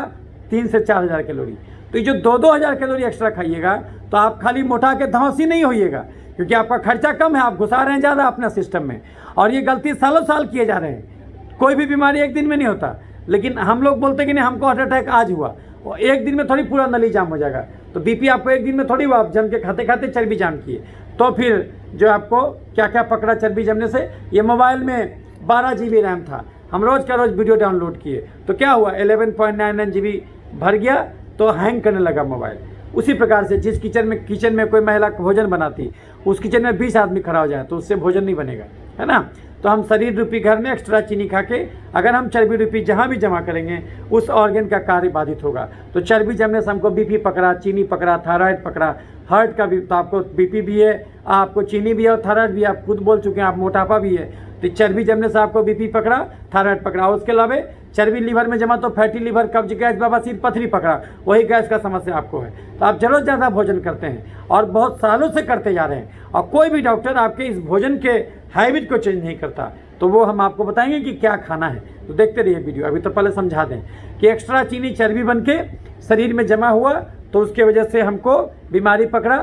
3 से 4000 कैलोरी। तो ये जो 2-2000 कैलोरी एक्स्ट्रा खाइएगा तो आप खाली मोटा के धंसी नहीं होइएगा, क्योंकि आपका खर्चा कम है, आप घुसा रहे हैं ज़्यादा अपना सिस्टम में। और ये गलती सालों साल किए जा रहे हैं। कोई भी बीमारी एक दिन में नहीं होता, लेकिन हम लोग बोलते कि नहीं हमको हार्ट अटैक आज हुआ, और एक दिन में थोड़ी पूरा नली जाम हो जाएगा। तो बीपी आपको एक दिन में थोड़ी हुआ, आप जम के खाते खाते चर्बी जाम किए, तो फिर जो आपको क्या क्या पकड़ा चर्बी जमने से। ये मोबाइल में 12 GB रैम था, हम रोज़ का रोज़ वीडियो डाउनलोड किए तो क्या हुआ? 11.99 GB भर गया तो हैंग करने लगा मोबाइल। उसी प्रकार से जिस किचन में कोई महिला भोजन बनाती, उस किचन में 20 आदमी खड़ा हो जाए तो उससे भोजन नहीं बनेगा, है ना। तो हम शरीर रूपी घर में एक्स्ट्रा चीनी खा के अगर हम चर्बी रूपी जहाँ भी जमा करेंगे उस ऑर्गन का कार्य बाधित होगा। तो चर्बी जमने से हमको बीपी पकड़ा, चीनी पकड़ा, थायराइड पकड़ा, हार्ट का भी, तो आपको बीपी भी है, आपको चीनी भी है और थायराइड भी है, आप खुद बोल चुके हैं, आप मोटापा भी है। तो चर्बी जमने से आपको बीपी पकड़ा, थायराइड पकड़ा, उसके अलावा चर्बी लीवर में जमा तो फैटी लीवर, कब्ज, गैस, बवासीर, पथरी पकड़ा, वही गैस का समस्या आपको है। तो आप जरूर ज़्यादा भोजन करते हैं और बहुत सालों से करते जा रहे हैं और कोई भी डॉक्टर आपके इस भोजन के हैबिट को चेंज नहीं करता, तो वो हम आपको बताएंगे कि क्या खाना है। तो देखते रहिए वीडियो। अभी तो पहले समझा दें कि एक्स्ट्रा चीनी चर्बी बन के शरीर में जमा हुआ तो उसके वजह से हमको बीमारी पकड़ा।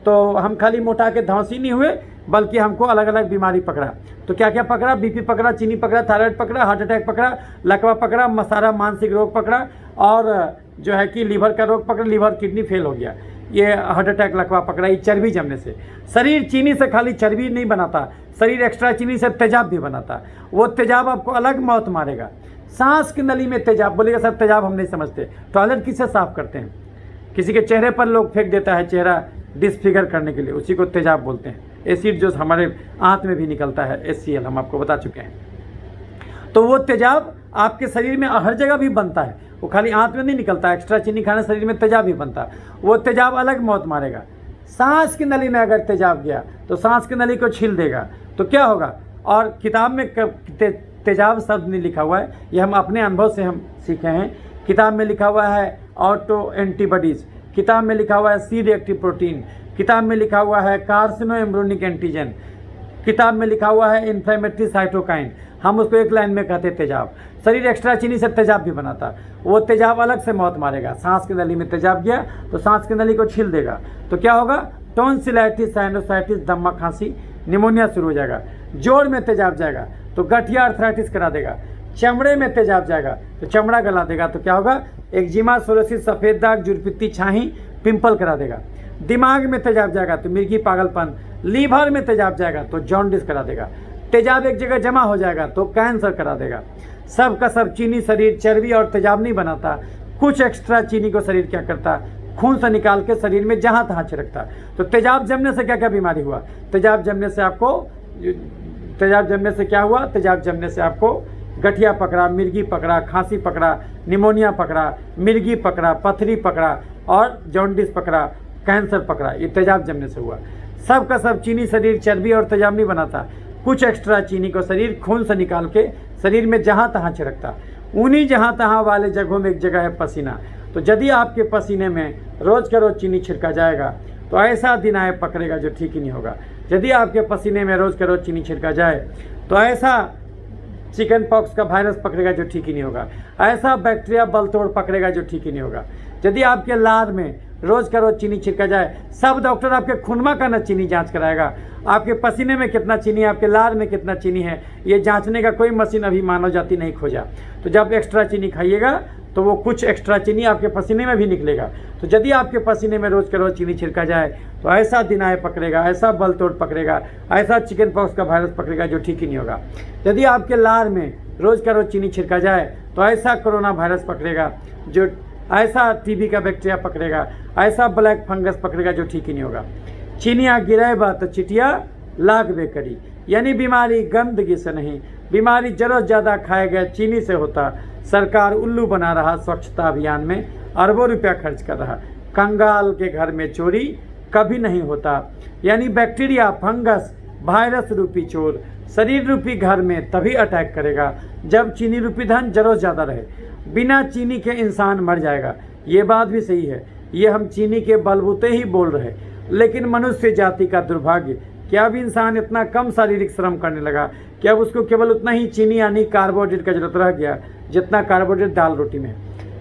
तो हम खाली मोटा के धौंसी नहीं हुए, बल्कि हमको अलग अलग बीमारी पकड़ा। तो क्या क्या पकड़ा? बीपी पकड़ा, चीनी पकड़ा, थायराइड पकड़ा, हार्ट अटैक पकड़ा, लकवा पकड़ा, सारा मानसिक रोग पकड़ा और जो है कि लीवर का रोग पकड़ा, लीवर किडनी फेल हो गया, ये हार्ट अटैक, लकवा पकड़ा, ये चर्बी जमने से। शरीर चीनी से खाली चर्बी नहीं बनाता, शरीर एक्स्ट्रा चीनी से तेजाब भी बनाता। वो तेजाब आपको अलग मौत मारेगा। सांस की नली में तेजाब, बोलेगा सर तेजाब हम नहीं समझते। टॉयलेट किससे साफ करते हैं? किसी के चेहरे पर लोग फेंक देता है चेहरा डिसफिगर करने के लिए, उसी को तेजाब बोलते हैं। एसिड जो हमारे आंत में भी निकलता है, HCl, हम आपको बता चुके हैं। तो वो तेजाब आपके शरीर में हर जगह भी बनता है, वो खाली आंत में नहीं निकलता। एक्स्ट्रा चीनी खाने शरीर में तेजाब भी बनता है, वो तेजाब अलग मौत मारेगा। सांस की नली में अगर तेजाब गया तो सांस की नली को छील देगा, तो क्या होगा? और किताब में तेजाब शब्द नहीं लिखा हुआ है, ये हम अपने अनुभव से हम सीखे हैं। किताब में लिखा हुआ है ऑटो एंटीबॉडीज, किताब में लिखा हुआ है सी रिएक्टिव प्रोटीन, किताब में लिखा हुआ है कार्सिनो एम्ब्रोनिक एंटीजन, किताब में लिखा हुआ है इन्फ्लेमेटरी साइटोकाइन। हम उसको एक लाइन में कहते तेजाब। शरीर एक्स्ट्रा चीनी से तेजाब भी बनाता, वो तेजाब अलग से मौत मारेगा। सांस की नली में तेजाब गया तो सांस की नली को छील देगा, तो क्या होगा? टॉन्सिलाइटिस, साइनोसाइटिस, दमा, खांसी, निमोनिया शुरू हो जाएगा। जोड़ में तेजाब जाएगा तो गठिया, अर्थराइटिस करा देगा। चमड़े में तेजाब जाएगा तो चमड़ा गला देगा, तो क्या होगा? एक्जिमा, सोरोसिस, सफ़ेद दाग, जुरपित्ती, छाही, पिंपल करा देगा। दिमाग में तेजाब जाएगा तो मिर्गी, पागलपन। लीवर में तेजाब जाएगा तो जॉन्डिस करा देगा। तेजाब एक जगह जमा हो जाएगा तो कैंसर करा देगा। सब का सब चीनी शरीर चर्बी और तेजाब नहीं बनाता, कुछ एक्स्ट्रा चीनी को शरीर क्या करता? खून से निकाल के शरीर में जहाँ तहाँ छिड़कता। तो तेजाब जमने से क्या क्या बीमारी हुआ? तेजाब जमने से क्या हुआ? तेजाब जमने से आपको गठिया पकड़ा, मिर्गी पकड़ा, खांसी पकड़ा, निमोनिया पकड़ा, मिर्गी पकड़ा, पथरी पकड़ा और जॉन्डिस पकड़ा, कैंसर पकड़ा। ये तेजाब जमने से हुआ। सब का सब चीनी शरीर चर्बी और तेजाब नहीं बनाता, कुछ एक्स्ट्रा चीनी को शरीर खून से निकाल के शरीर में जहाँ तहाँ छिड़कता। उन्हीं जहाँ तहाँ वाले जगहों में एक जगह है पसीना। तो यदि आपके पसीने में रोज़ का रोज़ चीनी छिड़का जाएगा तो ऐसा दिन आए पकड़ेगा जो ठीक ही नहीं होगा। यदि आपके पसीने में रोज़ का रोज़ चीनी छिड़का जाए तो ऐसा चिकन पॉक्स का वायरस पकड़ेगा जो ठीक ही नहीं होगा। ऐसा बैक्टीरिया बलतोड़ पकड़ेगा जो ठीक ही नहीं होगा। यदि आपके लार में रोज़ का रोज़ चीनी छिड़का जाए, सब डॉक्टर आपके खूनमा का न चीनी जांच कराएगा, आपके पसीने में कितना चीनी है, आपके लार में कितना चीनी है, ये जांचने का कोई मशीन अभी मानव जाति नहीं खोजा। तो जब एक्स्ट्रा चीनी खाइएगा तो वो कुछ एक्स्ट्रा चीनी आपके पसीने में भी निकलेगा। तो यदि आपके पसीने में रोज़ का रोज़ चीनी छिड़का जाए तो ऐसा दिन आए पकड़ेगा, ऐसा बल तोड़ पकड़ेगा, ऐसा चिकन पॉक्स का वायरस पकड़ेगा जो ठीक ही नहीं होगा। यदि आपके लार में रोज़ का रोज़ चीनी छिड़का जाए तो ऐसा कोरोना वायरस पकड़ेगा, जो ऐसा टीबी का बैक्टीरिया पकड़ेगा, ऐसा ब्लैक फंगस पकड़ेगा जो ठीक ही नहीं होगा। चीनिया गिरेबा तो चिटिया लागबे करी, यानी बीमारी गंदगी से नहीं, बीमारी जरूरत ज़्यादा खाए गए चीनी से होता। सरकार उल्लू बना रहा स्वच्छता अभियान में, अरबों रुपया खर्च कर रहा। कंगाल के घर में चोरी कभी नहीं होता, यानी बैक्टीरिया, फंगस, वायरस रूपी चोर शरीर रूपी घर में तभी अटैक करेगा जब चीनी रूपी धन जरूरत ज़्यादा रहे। बिना चीनी के इंसान मर जाएगा, ये बात भी सही है। ये हम चीनी के बलबूते ही बोल रहे, लेकिन मनुष्य जाति का दुर्भाग्य कि अब इंसान इतना कम शारीरिक श्रम करने लगा कि अब उसको केवल उतना ही चीनी यानी कार्बोहाइड्रेट का जरूरत रह गया जितना कार्बोहाइड्रेट दाल रोटी में।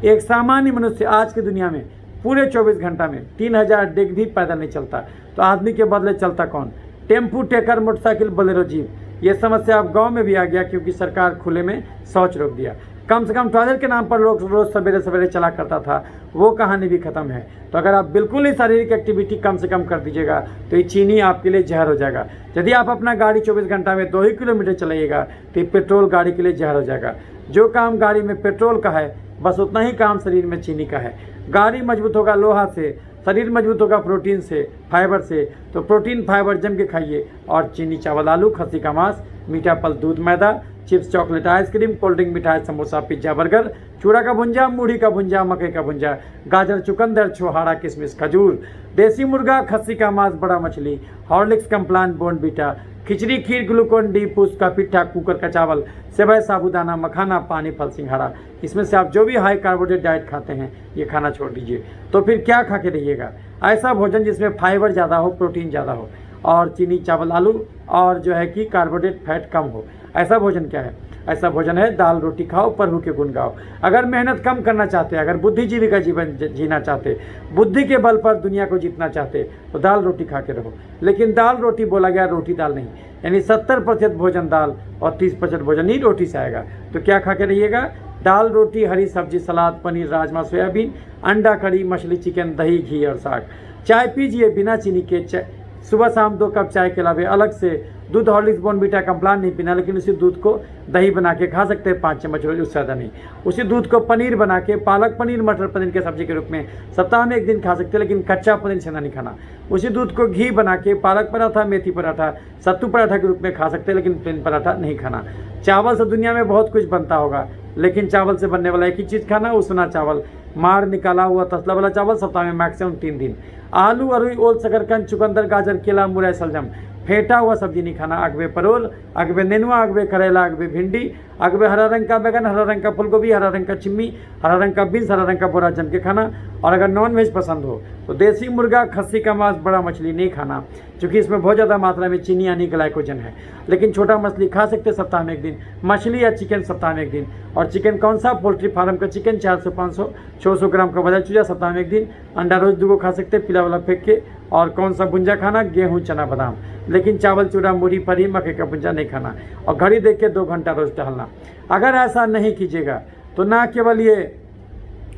एक सामान्य मनुष्य आज की दुनिया में पूरे 24 घंटा में 3000 डेग भी पैदल नहीं चलता, तो आदमी के बदले चलता कौन? Tempo, taker, motorcycle, Bolero, jeep. ये समस्या अब गांव में भी आ गया क्योंकि सरकार खुले में शौच रोक दिया। कम से कम टॉयलेट के नाम पर लोग रोज़ सवेरे सवेरे चला करता था, वो कहानी भी ख़त्म है। तो अगर आप बिल्कुल ही शारीरिक एक्टिविटी कम से कम कर दीजिएगा तो ये चीनी आपके लिए जहर हो जाएगा। यदि आप अपना गाड़ी 24 घंटा में 2 ही किलोमीटर चलाइएगा तो ये पेट्रोल गाड़ी के लिए जहर हो जाएगा। जो काम गाड़ी में पेट्रोल का है बस उतना ही काम शरीर में चीनी का है। गाड़ी मजबूत होगा लोहा से, शरीर मजबूत होगा प्रोटीन से, फाइबर से। तो प्रोटीन फाइबर जम के खाइए और चीनी, चावल, आलू, खस्सी का मांस, मीठा फल, दूध, मैदा, chips, chocolate, ice cream, cold drink, मिठाई, समोसा, पिज्जा, बर्गर, चूड़ा का भुंजा, मूढ़ी का भुंजा, मकई का भुंजा, गाजर, चुकंदर, छोहाड़ा, किशमिश, खजूर, देसी मुर्गा, खस्सी का मांस, बड़ा मछली, हॉर्लिक्स, कम्प्लान, बोर्नवीटा, खिचड़ी, खीर, ग्लूकोन डी, पूस का पिट्ठा, कुकर का चावल, सेवई, साबूदाना, मखाना, पानी, फल, सिंघाड़ा। इसमें से आप जो भी हाई कार्बोहाइड्रेट डाइट खाते हैं ये खाना छोड़ दीजिए। तो फिर क्या खा के रहिएगा? ऐसा भोजन जिसमें फाइबर ज़्यादा हो, प्रोटीन ज़्यादा हो और चीनी, चावल, आलू और जो है कि कार्बोहाइड्रेट, फैट कम हो। ऐसा भोजन क्या है? ऐसा भोजन है दाल रोटी खाओ, प्रभु के गुण गाओ। अगर मेहनत कम करना चाहते, अगर बुद्धिजीवी का जीवन जीना चाहते, बुद्धि के बल पर दुनिया को जीतना चाहते तो दाल रोटी खा के रहो। लेकिन दाल रोटी बोला गया, रोटी दाल नहीं, यानी 70% भोजन दाल और 30% भोजन ही रोटी से आएगा। तो क्या खा के रहिएगा? दाल, रोटी, हरी सब्जी, सलाद, पनीर, राजमा, सोयाबीन, अंडा, कड़ी, मछली, चिकन, दही, घी और साग। चाय पीजिए बिना चीनी के, सुबह शाम 2 कप चाय के अलावे अलग से दूध, हॉर्लिक्स, बोर्नवीटा, कम्प्लान नहीं पीना, लेकिन उसी दूध को दही बना के खा सकते हैं 5 चम्मच रोज, उससे ज़्यादा नहीं। उसी दूध को पनीर बना के, पालक पनीर, मटर पनीर के सब्जी के रूप में सप्ताह में 1 दिन खा सकते हैं, लेकिन कच्चा पनीर छेना नहीं खाना। उसी दूध को घी बना के पालक पराठा, मेथी पराठा, सत्तू पराठा के रूप में खा सकते हैं, लेकिन प्लेन पराठा नहीं खाना। चावल से दुनिया में बहुत कुछ बनता होगा, लेकिन चावल से बनने वाला एक ही चीज़ खाना, उसना चावल, मार निकाला हुआ तसला वाला चावल, सप्ताह में मैक्सिमम 3 दिन। आलू, अरुई, ओल, शकरकंद, चुकंदर, गाजर, केला, मुरई, सलजम, फेंटा हुआ सब्जी नहीं खाना। अगबे परोल, अगबे नेनुआ, अगबे करेला, अगबे भिंडी, अगबे हरा रंग का बैगन, हरा रंग का फूलगोभी, हरा रंग का चिम्मी, हरा रंग का बीन्स, हरा रंग का बोरा जम के खाना। और अगर नॉन वेज पसंद हो तो देसी मुर्गा, खस्सी का मांस, बड़ा मछली नहीं खाना, क्योंकि इसमें बहुत ज़्यादा मात्रा में चीनी यानी ग्लाइकोजन है। लेकिन छोटा मछली खा सकते सप्ताह में 1 दिन, मछली या चिकन सप्ताह में 1 दिन। और चिकन कौन सा? पोल्ट्री फार्म का चिकन, 400-500 600 ग्राम का भजा चूजा सप्ताह में 1 दिन। अंडा रोज 2 खा सकते, पीला वाला फेंक के। और कौन सा भुंजा खाना? गेहूँ, चना, बादाम। लेकिन चावल, चूड़ा, मूढ़ी, फरी, मकई का भुंजा नहीं खाना। और घड़ी देख के 2 घंटा रोज टहलना। अगर ऐसा नहीं कीजिएगा तो ना केवल ये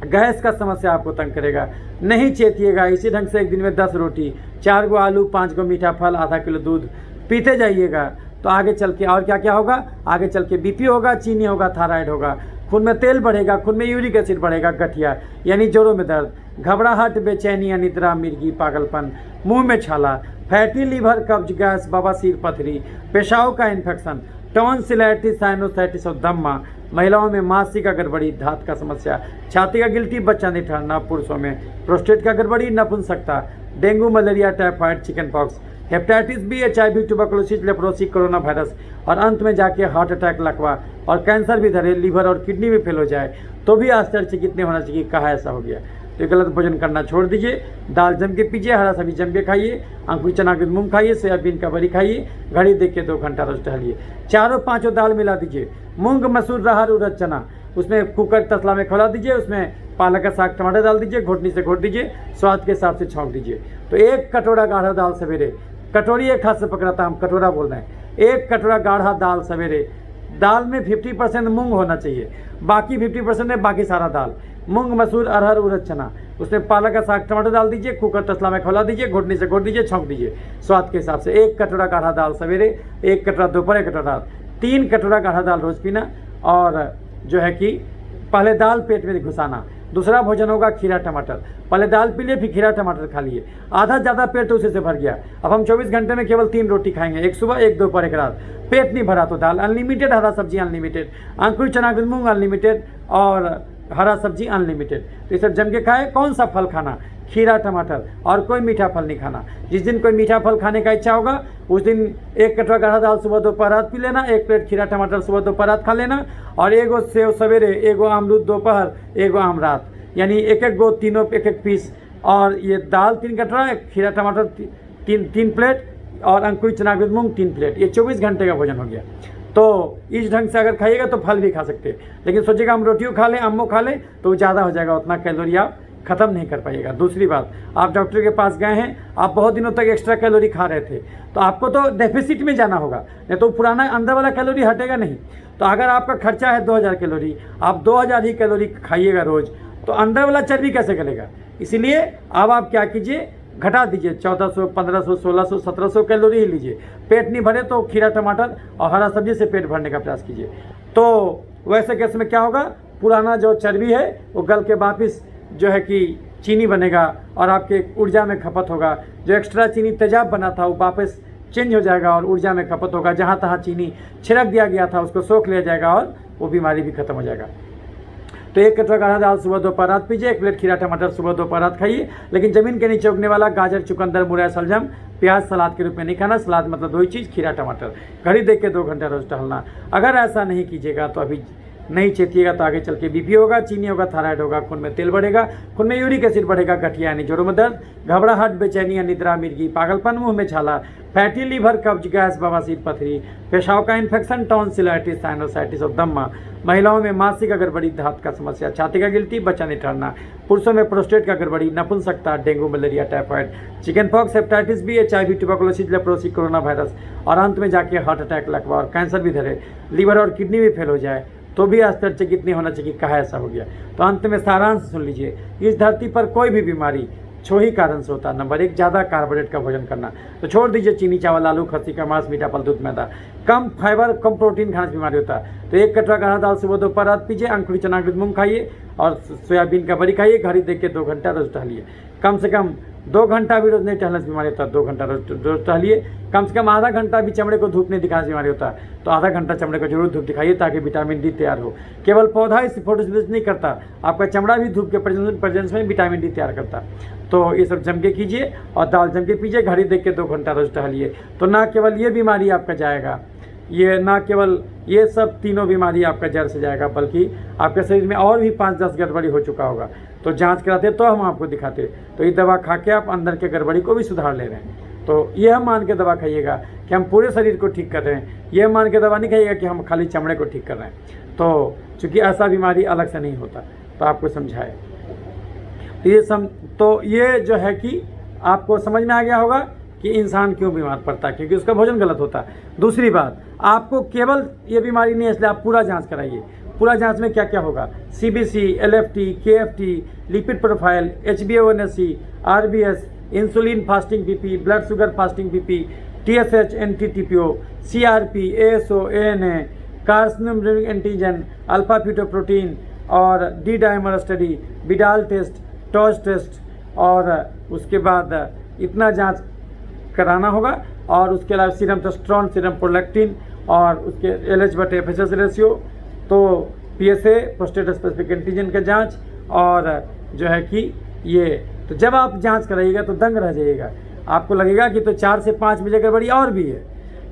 गैस का समस्या आपको तंग करेगा, नहीं चेतिएगा, इसी ढंग से 1 दिन में 10 रोटी, 4 गो आलू, 5 गो मीठा फल, आधा किलो दूध पीते जाइएगा तो आगे चल के और क्या क्या होगा? आगे चल के बीपी होगा, चीनी होगा, थायराइड होगा, खून में तेल बढ़ेगा, खून में यूरिक एसिड बढ़ेगा, गठिया यानी जोड़ों में दर्द, घबराहट, बेचैनी, अनिद्रा, मिर्गी, पागलपन, मुंह में छाला, फैटी लीवर, कब्ज, गैस, बवासीर, पथरी, पेशाब का इन्फेक्शन, टॉन्सिलाइटिस, साइनोसाइटिस और दम्मा, महिलाओं में मासिक का गड़बड़ी, धात का समस्या, छाती का गिल्टी, बच्चा नहीं ठहरना, पुरुषों में प्रोस्टेट का गड़बड़ी, नपुंसकता, dengue, malaria, typhoid, chickenpox, hepatitis B, HIV, tuberculosis, leprosy, coronavirus और अंत में जाके हार्ट अटैक, लकवा और कैंसर भी धरे, लीवर और किडनी भी फेल हो जाए तो भी आश्चर्यचकित नहीं होना चाहिए कहा ऐसा हो गया। तो गलत भोजन करना छोड़ दीजिए। दाल जम के पीजिए, हरा सब्जी जम के खाइए, अंकुर चना के मूंग खाइए, सोयाबीन का बड़ी खाइए, घड़ी देख के 2 घंटा रोज टहलिए। 4-5 दाल मिला दीजिए, मूंग, मसूर, राहर, उड़द, चना, उसमें कुकर तसला में खौला दीजिए, उसमें पालक का साग, टमाटर डाल दीजिए, घोटनी से घोट दीजिए, स्वाद के हिसाब से छौंक दीजिए। तो 1 कटोरा गाढ़ा दाल सवेरे, कटोरी एक हाथ से पकड़ाता, हम कटोरा बोल रहे हैं, 1 कटोरा गाढ़ा दाल सवेरे। दाल में 50% मूंग होना चाहिए, बाकी 50% है बाकी सारा दाल, मूंग, मसूर, अरहर, उड़द, चना, उसमें पालक का साग, टमाटर डाल दीजिए, कुकर तसला में खौला दीजिए, घोटनी से घोट दीजिए, छौंक दीजिए स्वाद के हिसाब से। 1 कटोरा गाढ़ा दाल सवेरे, 1 कटोरा दोपहर, 1 कटोरा रात, 3 कटोरा गाढ़ा दाल रोज पीना। और जो है कि पहले दाल पेट में घुसाना। दूसरा भोजन होगा खीरा टमाटर, पहले दाल पी लिए फिर खीरा टमाटर खा लिए, आधा ज़्यादा पेट तो उसी से भर गया। अब हम 24 घंटे में केवल 3 रोटी खाएंगे, 1 सुबह, 1 दोपहर, 1 रात। पेट नहीं भरा तो दाल अनलिमिटेड, हरा सब्जी अनलिमिटेड, अंकुर चना के मूंग अनलिमिटेड और हरा सब्जी अनलिमिटेड। तो ये सब जम के खाए। कौन सा फल खाना? खीरा टमाटर, और कोई मीठा फल नहीं खाना। जिस दिन कोई मीठा फल खाने का इच्छा होगा उस दिन 1 कटोरा गाढ़ा दाल सुबह दोपहर रात पी लेना, 1 प्लेट खीरा टमाटर सुबह दोपहर रात खा लेना, और 1 सेव सवेरे, 1 अमरूद दोपहर, 1 आम रात, यानी 1-1 गो, तीनों 1-1 पीस। और ये दाल 3 कटोरा, खीरा टमाटर 3 प्लेट और अंकुरित चना के मूंग 3 प्लेट। ये 24 घंटे का भोजन हो गया। तो इस ढंग से अगर खाइएगा तो फल भी खा सकते हैं, लेकिन सोचिएगा हम रोटियों खा लें, अम्मो खा लें तो ज़्यादा हो जाएगा, उतना कैलोरी आप खत्म नहीं कर पाइएगा। दूसरी बात, आप डॉक्टर के पास गए हैं, आप बहुत दिनों तक एक्स्ट्रा कैलोरी खा रहे थे, तो आपको तो डेफिसिट में जाना होगा, नहीं तो पुराना अंदर वाला कैलोरी हटेगा नहीं। तो अगर आपका खर्चा है 2000 कैलोरी, आप 2000 ही कैलोरी खाइएगा रोज, तो अंदर वाला चर्बी कैसे गलेगा? इसीलिए अब आप क्या कीजिए, घटा दीजिए, 1400, 1500, 1600, 1700 कैलोरी ही लीजिए। पेट नहीं भरे तो खीरा टमाटर और हरा सब्जी से पेट भरने का प्रयास कीजिए। तो वैसे केस में क्या होगा, पुराना जो चर्बी है वो गल के वापिस जो है कि चीनी बनेगा और आपके ऊर्जा में खपत होगा। जो एक्स्ट्रा चीनी तेजाब बना था वो वापस चेंज हो जाएगा और ऊर्जा में खपत होगा। जहाँ तहाँ चीनी छिड़क दिया गया था उसको सोख लिया जाएगा और वो बीमारी भी खत्म हो जाएगा। तो 1 कटोरा काढ़ा दाल सुबह दोपहर रात पीजिए, 1 प्लेट खीरा टमाटर सुबह दोपहर रात खाइए। लेकिन ज़मीन के नीचे उगने वाला गाजर, चुकंदर, मुरई, शलजम, प्याज सलाद के रूप में नहीं खाना। सलाद मतलब 2 ही चीज़, खीरा टमाटर। घड़ी देख के 2 घंटा रोज टहलना। अगर ऐसा नहीं कीजिएगा तो अभी नहीं चेतिएगा तो आगे चल के बीपी होगा, चीनी होगा, थायराइड होगा, खून में तेल बढ़ेगा, खून में यूरिक एसिड बढ़ेगा, गठिया यानी जोड़ों में दर्द, घबराहट, बेचैनी, निद्रा, मिर्गी, पागलपन, मुंह में छाला, फैटी लीवर, कब्ज, गैस, बवासीर, पथरी, पेशाब का इन्फेक्शन, टॉन्सिलाइटिस, साइनोसाइटिस और दम्मा। महिलाओं में मासिक का गड़बड़ी, धात का समस्या, छाती का गिल्टी, बच्चा नहीं ठहरना। पुरुषों में प्रोस्टेट का गड़बड़ी, नपुंसकता, dengue, malaria, typhoid, chickenpox, hepatitis B, HIV, tuberculosis, leprosy, coronavirus और अंत में जाके हार्ट अटैक, लकवा और कैंसर भी धरे। लीवर और किडनी भी फेल हो जाए तो भी आश्चर्यचकित नहीं होना चाहिए कहा ऐसा हो गया। तो अंत में सारांश सुन लीजिए, इस धरती पर कोई भी बीमारी 6 ही कारण से होता है। नंबर 1, ज़्यादा कार्बोहाइड्रेट का भोजन करना, तो छोड़ दीजिए चीनी, चावल, आलू, खस्सी का मांस, मीठा फल, दूध, मैदा। कम फाइबर, कम प्रोटीन खाने से बीमारी होता है। तो 1 कटोरा काढ़ा दाल सुबह दोपहर रात पीजिए, अंकुरित चना, मूंग खाइए और सोयाबीन का बड़ी खाइए। घड़ी देख के 2 घंटा रोज टहलिए। कम से कम 2 घंटा भी रोज नहीं टहलने से बीमारी होता है। 2 घंटा रोज टहलिए। कम से कम आधा घंटा भी चमड़े को धूप नहीं दिखाने से बीमारी होता है। तो आधा घंटा चमड़े को जरूर धूप दिखाइए ताकि विटामिन डी तैयार हो। केवल पौधा इस फोटोसिंथेसिस नहीं करता, आपका चमड़ा भी धूप के प्रेजेंस में विटामिन डी तैयार करता। तो ये सब जम के कीजिए और दाल जम के पीजिए। घड़ी देख के 2 घंटा रोज टहलिए। तो ना केवल ये बीमारी आपका जाएगा, ये ना केवल ये सब तीनों बीमारी आपका जड़ से जाएगा, बल्कि आपके शरीर में और भी 5-10 गड़बड़ी हो चुका होगा। तो जांच कराते तो हम आपको दिखाते। तो ये दवा खा के आप अंदर के गड़बड़ी को भी सुधार ले रहे हैं। तो ये हम मान के दवा खाइएगा कि हम पूरे शरीर को ठीक कर रहे हैं। ये मान के दवा नहीं खाइएगा कि हम खाली चमड़े को ठीक कर रहे हैं। तो चूँकि ऐसा बीमारी अलग से नहीं होता, तो आपको समझाए। तो ये जो है कि आपको समझ में आ गया होगा कि इंसान क्यों बीमार पड़ता है, क्योंकि उसका भोजन गलत होता है। दूसरी बात, आपको केवल ये बीमारी नहीं है इसलिए आप पूरा जांच कराइए। पूरा जांच में क्या क्या होगा, CBC, LFT, KFT, lipid profile, HbA1c, RBS, insulin fasting BP, blood sugar fasting BP, TSH, NT-TPO, CRP, ASO, ANA, carcinoma antigen, alpha fetoprotein और D dimer study, Widal test, टॉस टेस्ट और उसके बाद इतना जांच कराना होगा। और उसके अलावा सीरम टेस्टोस्टेरोन, सीरम प्रोलैक्टिन और उसके LH/FSH रेशियो, तो PSA, प्रोस्टेट स्पेसिफिक एंटीजन का जांच और जो है कि ये। तो जब आप जांच कराइएगा तो दंग रह जाइएगा, आपको लगेगा कि तो 4 से 5 बजे गड़बड़ी और भी है।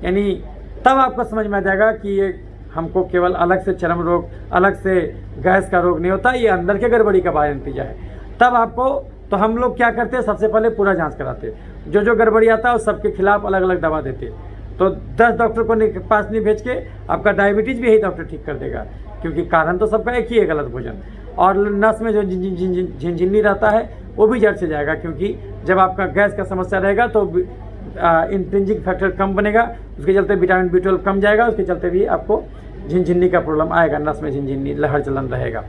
यानी तब आपको समझ में आ जाएगा कि ये हमको केवल अलग से चर्म रोग, अलग से गैस का रोग नहीं होता, ये अंदर के गड़बड़ी का बाहर नतीजा है। तब आपको, तो हम लोग क्या करते हैं, सबसे पहले पूरा जांच कराते, जो गड़बड़ी आता है उस सबके खिलाफ अलग अलग दवा देते। तो 10 डॉक्टर को पास नहीं भेज के आपका डायबिटीज़ भी यही डॉक्टर ठीक कर देगा, क्योंकि कारण तो सबका एक ही है, गलत भोजन। और नस में जो झिनझिनी रहता है वो भी जड़ से जाएगा, क्योंकि जब आपका गैस का समस्या रहेगा तो इंट्रिंसिक फैक्टर कम बनेगा, उसके चलते विटामिन B12 कम जाएगा, उसके चलते भी आपको झिनझिनी का प्रॉब्लम आएगा, नस में झिनझिनी, लहर चलन रहेगा।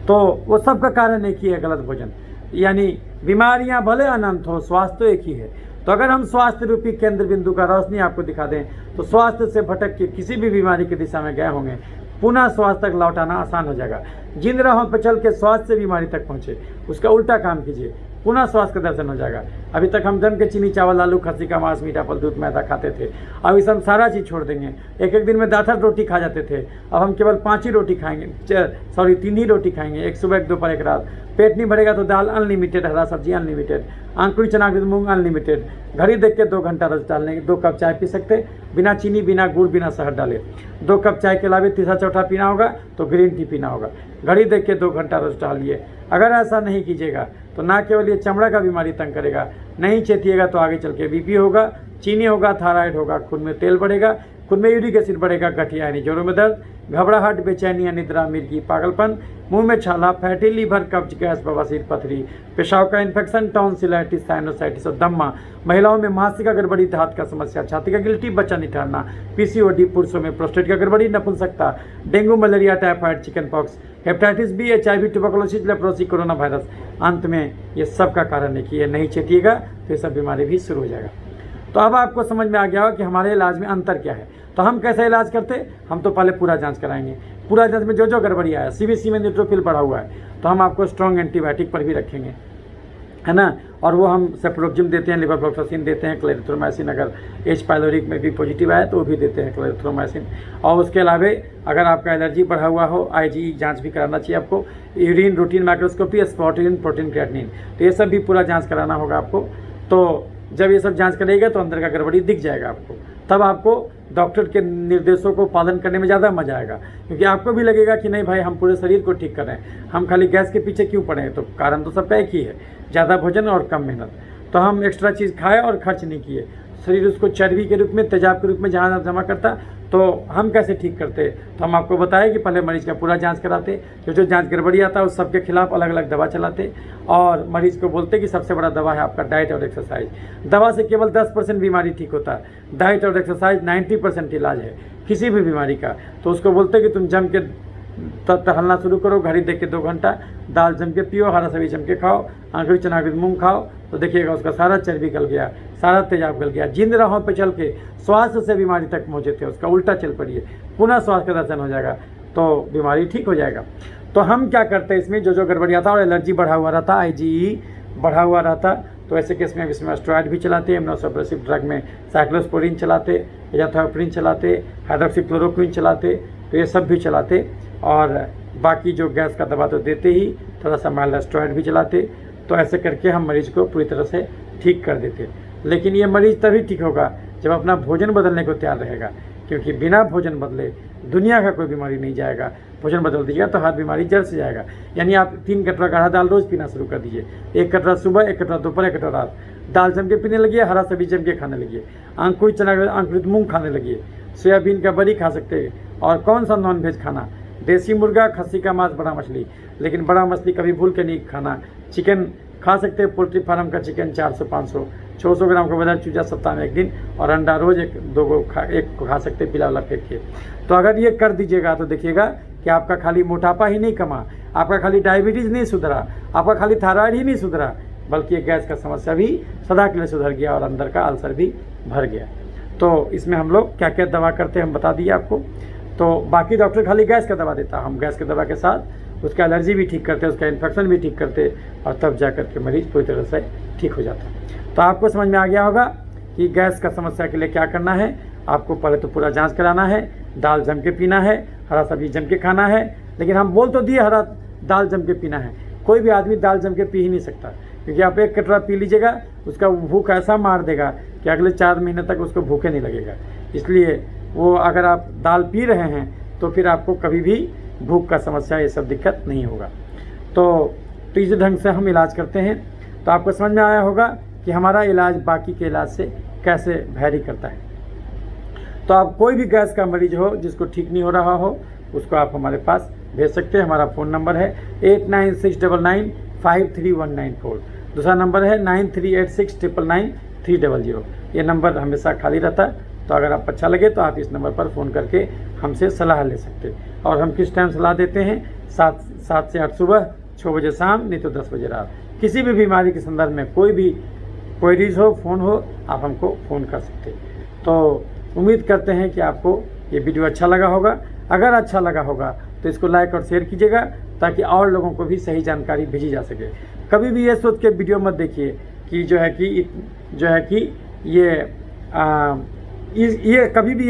तो वो सब का कारण एक ही है, गलत भोजन। यानी बीमारियां भले अनंत हो, स्वास्थ्य तो एक ही है। तो अगर हम स्वास्थ्य रूपी केंद्र बिंदु का रोशनी आपको दिखा दें तो स्वास्थ्य से भटक के किसी भी बीमारी की दिशा में गए होंगे, पुनः स्वास्थ्य तक लौटाना आसान हो जाएगा। जिन राहों पर चल के स्वास्थ्य से बीमारी तक पहुँचे उसका उल्टा काम कीजिए, पुनः स्वास्थ्य का दर्शन हो जाएगा। अभी तक हम जम के चीनी, चावल, आलू, खस्सी का मांस, मीठा फल, दूध, मैदा खाते थे। अब इस हम सारा चीज़ छोड़ देंगे। एक दिन में 10 रोटी खा जाते थे, अब हम केवल 5 ही रोटी खाएंगे, 3 ही रोटी खाएंगे, एक सुबह, एक दोपहर, एक रात। पेट नहीं भरेगा तो दाल अनलिमिटेड, हरा सब्जी अनलिमिटेड, अंकुरित चना, मूंग अनलिमिटेड। घड़ी देख के 2 घंटा रोज डालने, 2 कप चाय पी सकते, बिना चीनी, बिना गुड़, बिना शहद डाले। 2 कप चाय के अलावा तीसरा चौथा पीना होगा तो ग्रीन टी पीना होगा। घड़ी देख के 2 घंटा रोज डालिए। अगर ऐसा नहीं कीजिएगा तो ना केवल ये चमड़ा का बीमारी तंग करेगा, नहीं चेतिएगा तो आगे चल के BP होगा, चीनी होगा, थायराइड होगा, खून में तेल बढ़ेगा, खून में यूरिक एसिड बढ़ेगा, गठिया यानी जोड़ों में दर्द, घबराहट, बेचैनी, निद्रा, मिर्गी, पागलपन, मुंह में छाला, फैटी लीवर, कब्ज, गैस, बवासीर, पथरी, पेशाब का इन्फेक्शन, टॉन्सिलाइटिस, साइनोसाइटिस और दम्मा। महिलाओं में मासिक का गड़बड़ी, धात का समस्या, छाती का गिल्टी, बच्चा नहीं ठहरना, PCOD। पुरुषों में प्रोस्टेट का गड़बड़ी, नपुंसकता, dengue, malaria, typhoid, chickenpox, hepatitis B, HIV, tuberculosis, leprosy, coronavirus. अंत में ये सब का कारण है कि ये नहीं चेतिएगा तो ये सब बीमारी भी शुरू हो जाएगा। तो अब आपको समझ में आ गया होगा कि हमारे इलाज में अंतर क्या है। तो हम कैसा इलाज करते, हम तो पहले पूरा जांच कराएंगे। पूरा जांच में जो गड़बड़ी आया, CBC में न्यूट्रोफिल बढ़ा हुआ है तो हम आपको स्ट्रॉन्ग एंटीबायोटिक पर भी रखेंगे। है ना। और वो हम सेप्रोक्सिम देते हैं, लेवोफ्लॉक्सासिन देते हैं, क्लेरिथ्रोमाइसिन अगर एच पाइलोरिक में भी पॉजिटिव आए तो वो भी देते हैं क्लेरिथ्रोमाइसिन। और उसके अलावा अगर आपका एलर्जी बढ़ा हुआ हो, आईजी जांच भी कराना चाहिए आपको, यूरिन रूटीन माइक्रोस्कोपी, स्पॉटिन, प्रोटीन क्रिएटिनिन, तो ये सब भी पूरा जांच कराना होगा आपको। तो जब ये सब जांच करेगा तो अंदर का गड़बड़ी दिख जाएगा आपको, तब आपको डॉक्टर के निर्देशों को पालन करने में ज़्यादा मजा आएगा, क्योंकि आपको भी लगेगा कि नहीं भाई हम पूरे शरीर को ठीक कर रहे हैं, हम खाली गैस के पीछे क्यों पड़े हैं। तो कारण तो सबका एक ही है, ज़्यादा भोजन और कम मेहनत। तो हम एक्स्ट्रा चीज़ खाए और खर्च नहीं किए, शरीर उसको चर्बी के रूप में, तेजाब के रूप में जहाँ जमा करता, तो हम कैसे ठीक करते। तो हम आपको बताएं कि पहले मरीज का पूरा जांच कराते, जो जांच गड़बड़ी आता है उस सबके खिलाफ अलग अलग दवा चलाते, और मरीज को बोलते कि सबसे बड़ा दवा है आपका डाइट और एक्सरसाइज। दवा से केवल 10% बीमारी ठीक होता है, डाइट और एक्सरसाइज 90% इलाज है किसी भी बीमारी का। तो उसको बोलते कि तुम जम के टहलना शुरू करो, घड़ी देख के 2 घंटा, दाल जम के पियो, हरा सब्जी जम के खाओ, आंखी चना के मूंग खाओ, तो देखिएगा उसका सारा चर्बी गल गया, सारा तेजाब गल गया। जिन राहों पे चल के स्वास्थ्य से बीमारी तक पहुँचे थे उसका उल्टा चल पड़िए, पुनः स्वास्थ्य का दर्शन हो जाएगा, तो बीमारी ठीक हो जाएगा। तो हम क्या करते हैं इसमें, जो गड़बड़िया था और एलर्जी बढ़ा हुआ रहता, IgE बढ़ा हुआ रहता, तो ऐसे केस में इसमें स्टेरॉइड भी चलाते, इम्यूनोसप्रेसिव ड्रग में साइक्लोस्पोरिन चलाते, एजाथ्रोपिन चलाते, हाइड्रोक्सीक्लोरोक्विन चलाते, तो ये सब भी चलाते। और बाकी जो गैस का दवा तो देते ही, थोड़ा सा माइल्ड स्टेरॉइड भी चलाते। तो ऐसे करके हम मरीज को पूरी तरह से ठीक कर देते। लेकिन ये मरीज तभी ठीक होगा जब अपना भोजन बदलने को तैयार रहेगा, क्योंकि बिना भोजन बदले दुनिया का कोई बीमारी नहीं जाएगा। भोजन बदल दीजिएगा तो हर बीमारी जड़ से जाएगा। यानी आप 3 कटोरा काढ़ा दाल रोज़ पीना शुरू कर दीजिए, 1 कटोरा सुबह, 1 कटोरा दोपहर, 1 कटोरा रात। दाल जम के पीने लगिए, हरा सब्जी जम के खाने लगिए, अंकुरित चना अंकुरित मूंग खाने लगिए, सोयाबीन का बड़ी खा सकते हैं। और कौन सा नॉन वेज खाना, देसी मुर्गा, खस्सी का मांस, बड़ा मछली, लेकिन बड़ा मछली कभी भूल के नहीं खाना। चिकन खा सकते हैं, पोल्ट्री फार्म का चिकन 400, 500, 600 ग्राम का बजाय चूजा सप्ताह में 1 दिन, और अंडा रोज़ 1-2 को खा सकते हैं, बिला वाला फेंक के। तो अगर ये कर दीजिएगा तो देखिएगा कि आपका खाली मोटापा ही नहीं कमा, आपका खाली डायबिटीज़ नहीं सुधरा, आपका खाली थायराइड ही नहीं सुधरा, बल्कि गैस का समस्या भी सदा के लिए सुधर गया और अंदर का अल्सर भी भर गया। तो इसमें हम लोग क्या क्या दवा करते हैं हम बता दिए आपको। तो बाकी डॉक्टर खाली गैस का दवा देता, हम गैस के दवा के साथ उसका एलर्जी भी ठीक करते, उसका इन्फेक्शन भी ठीक करते, और तब जा कर के मरीज पूरी तरह से ठीक हो जाता है। तो आपको समझ में आ गया होगा कि गैस का समस्या के लिए क्या करना है। आपको पहले तो पूरा जांच कराना है, दाल जम के पीना है, हरा सब्जी जम के खाना है। लेकिन हम बोल तो दिए हरा दाल जम के पीना है, कोई भी आदमी दाल जम के पी ही नहीं सकता, क्योंकि आप 1 कटोरा पी लीजिएगा, उसका भूख ऐसा मार देगा कि अगले 4 महीने तक उसको भूखे नहीं लगेगा। इसलिए वो अगर आप दाल पी रहे हैं तो फिर आपको कभी भी भूख का समस्या, ये सब दिक्कत नहीं होगा। तो इस ढंग से हम इलाज करते हैं। तो आपको समझ में आया होगा कि हमारा इलाज बाकी के इलाज से कैसे वैरी करता है। तो आप कोई भी गैस का मरीज हो जिसको ठीक नहीं हो रहा हो, उसको आप हमारे पास भेज सकते हैं। हमारा फ़ोन नंबर है 8969953194। दूसरा नंबर है 9386999300। ये नंबर हमेशा खाली रहता है। तो अगर आप अच्छा लगे तो आप इस नंबर पर फ़ोन करके हमसे सलाह ले सकते हैं। और हम किस टाइम सलाह देते हैं, 7 से 8 सुबह, 6 बजे शाम, नहीं तो 10 बजे रात। किसी भी बीमारी के संदर्भ में कोई भी क्वेरीज हो, फ़ोन हो, आप हमको फ़ोन कर सकते हैं। तो उम्मीद करते हैं कि आपको ये वीडियो अच्छा लगा होगा। अगर अच्छा लगा होगा तो इसको लाइक और शेयर कीजिएगा, ताकि और लोगों को भी सही जानकारी भेजी जा सके। कभी भी ये सोच के वीडियो मत देखिए कि कभी भी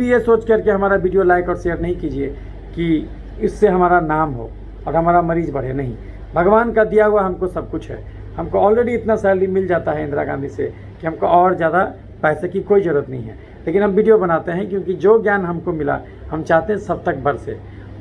ये सोच करके हमारा वीडियो लाइक और शेयर नहीं कीजिए कि इससे हमारा नाम हो और हमारा मरीज बढ़े। नहीं, भगवान का दिया हुआ हमको सब कुछ है। हमको ऑलरेडी इतना सैलरी मिल जाता है इंदिरा गांधी से कि हमको और ज़्यादा पैसे की कोई ज़रूरत नहीं है। लेकिन हम वीडियो बनाते हैं क्योंकि जो ज्ञान हमको मिला हम चाहते हैं सब तक बरसे।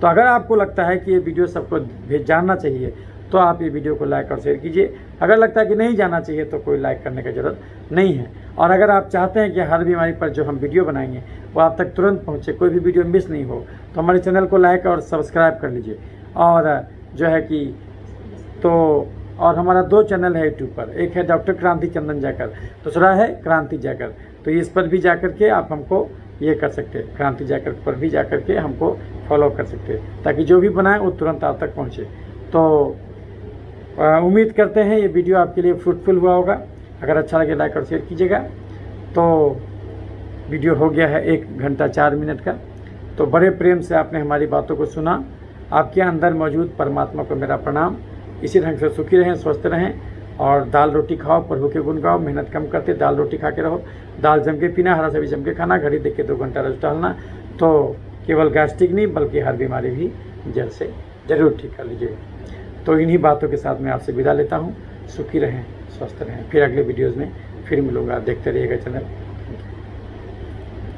तो अगर आपको लगता है कि ये वीडियो सबको जानना चाहिए तो आप ये वीडियो को लाइक और शेयर कीजिए। अगर लगता है कि नहीं जाना चाहिए तो कोई लाइक करने की ज़रूरत नहीं है। और अगर आप चाहते हैं कि हर बीमारी पर जो हम वीडियो बनाएंगे वो आप तक तुरंत पहुँचे, कोई भी वीडियो मिस नहीं हो, तो हमारे चैनल को लाइक और सब्सक्राइब कर लीजिए। और हमारा 2 चैनल है यूट्यूब पर, एक है डॉक्टर क्रांति चंदन जाकर, दूसरा है क्रांति जाकर। तो इस पर भी जाकर के आप हमको ये कर सकते हैं, क्रांति जाकर पर भी जाकर के हमको फॉलो कर सकते हैं, ताकि जो भी बनाए वो तुरंत आप तक पहुँचे। तो उम्मीद करते हैं ये वीडियो आपके लिए फ्रूटफुल हुआ होगा। अगर अच्छा लगे लाइक और शेयर कीजिएगा। तो वीडियो हो गया है 1 घंटा 4 मिनट का। तो बड़े प्रेम से आपने हमारी बातों को सुना। आपके अंदर मौजूद परमात्मा को मेरा प्रणाम। इसी ढंग से सुखी रहें, स्वस्थ रहें और दाल रोटी खाओ, प्रभु के गुण गाओ, मेहनत कम करते दाल रोटी खा के रहो, दाल जम के पीना, हरा सब्जी जम के खाना, घड़ी देख के 2 घंटा रोज टहलना, तो केवल गैस्ट्रिक नहीं बल्कि हर बीमारी भी जड़ से जरूर ठीक कर लीजिए। तो इन्हीं बातों के साथ मैं आपसे विदा लेता हूँ। सुखी रहें, स्वस्थ रहें, फिर अगले वीडियोज़ में फिर मिलूँगा। देखते रहिएगा चैनल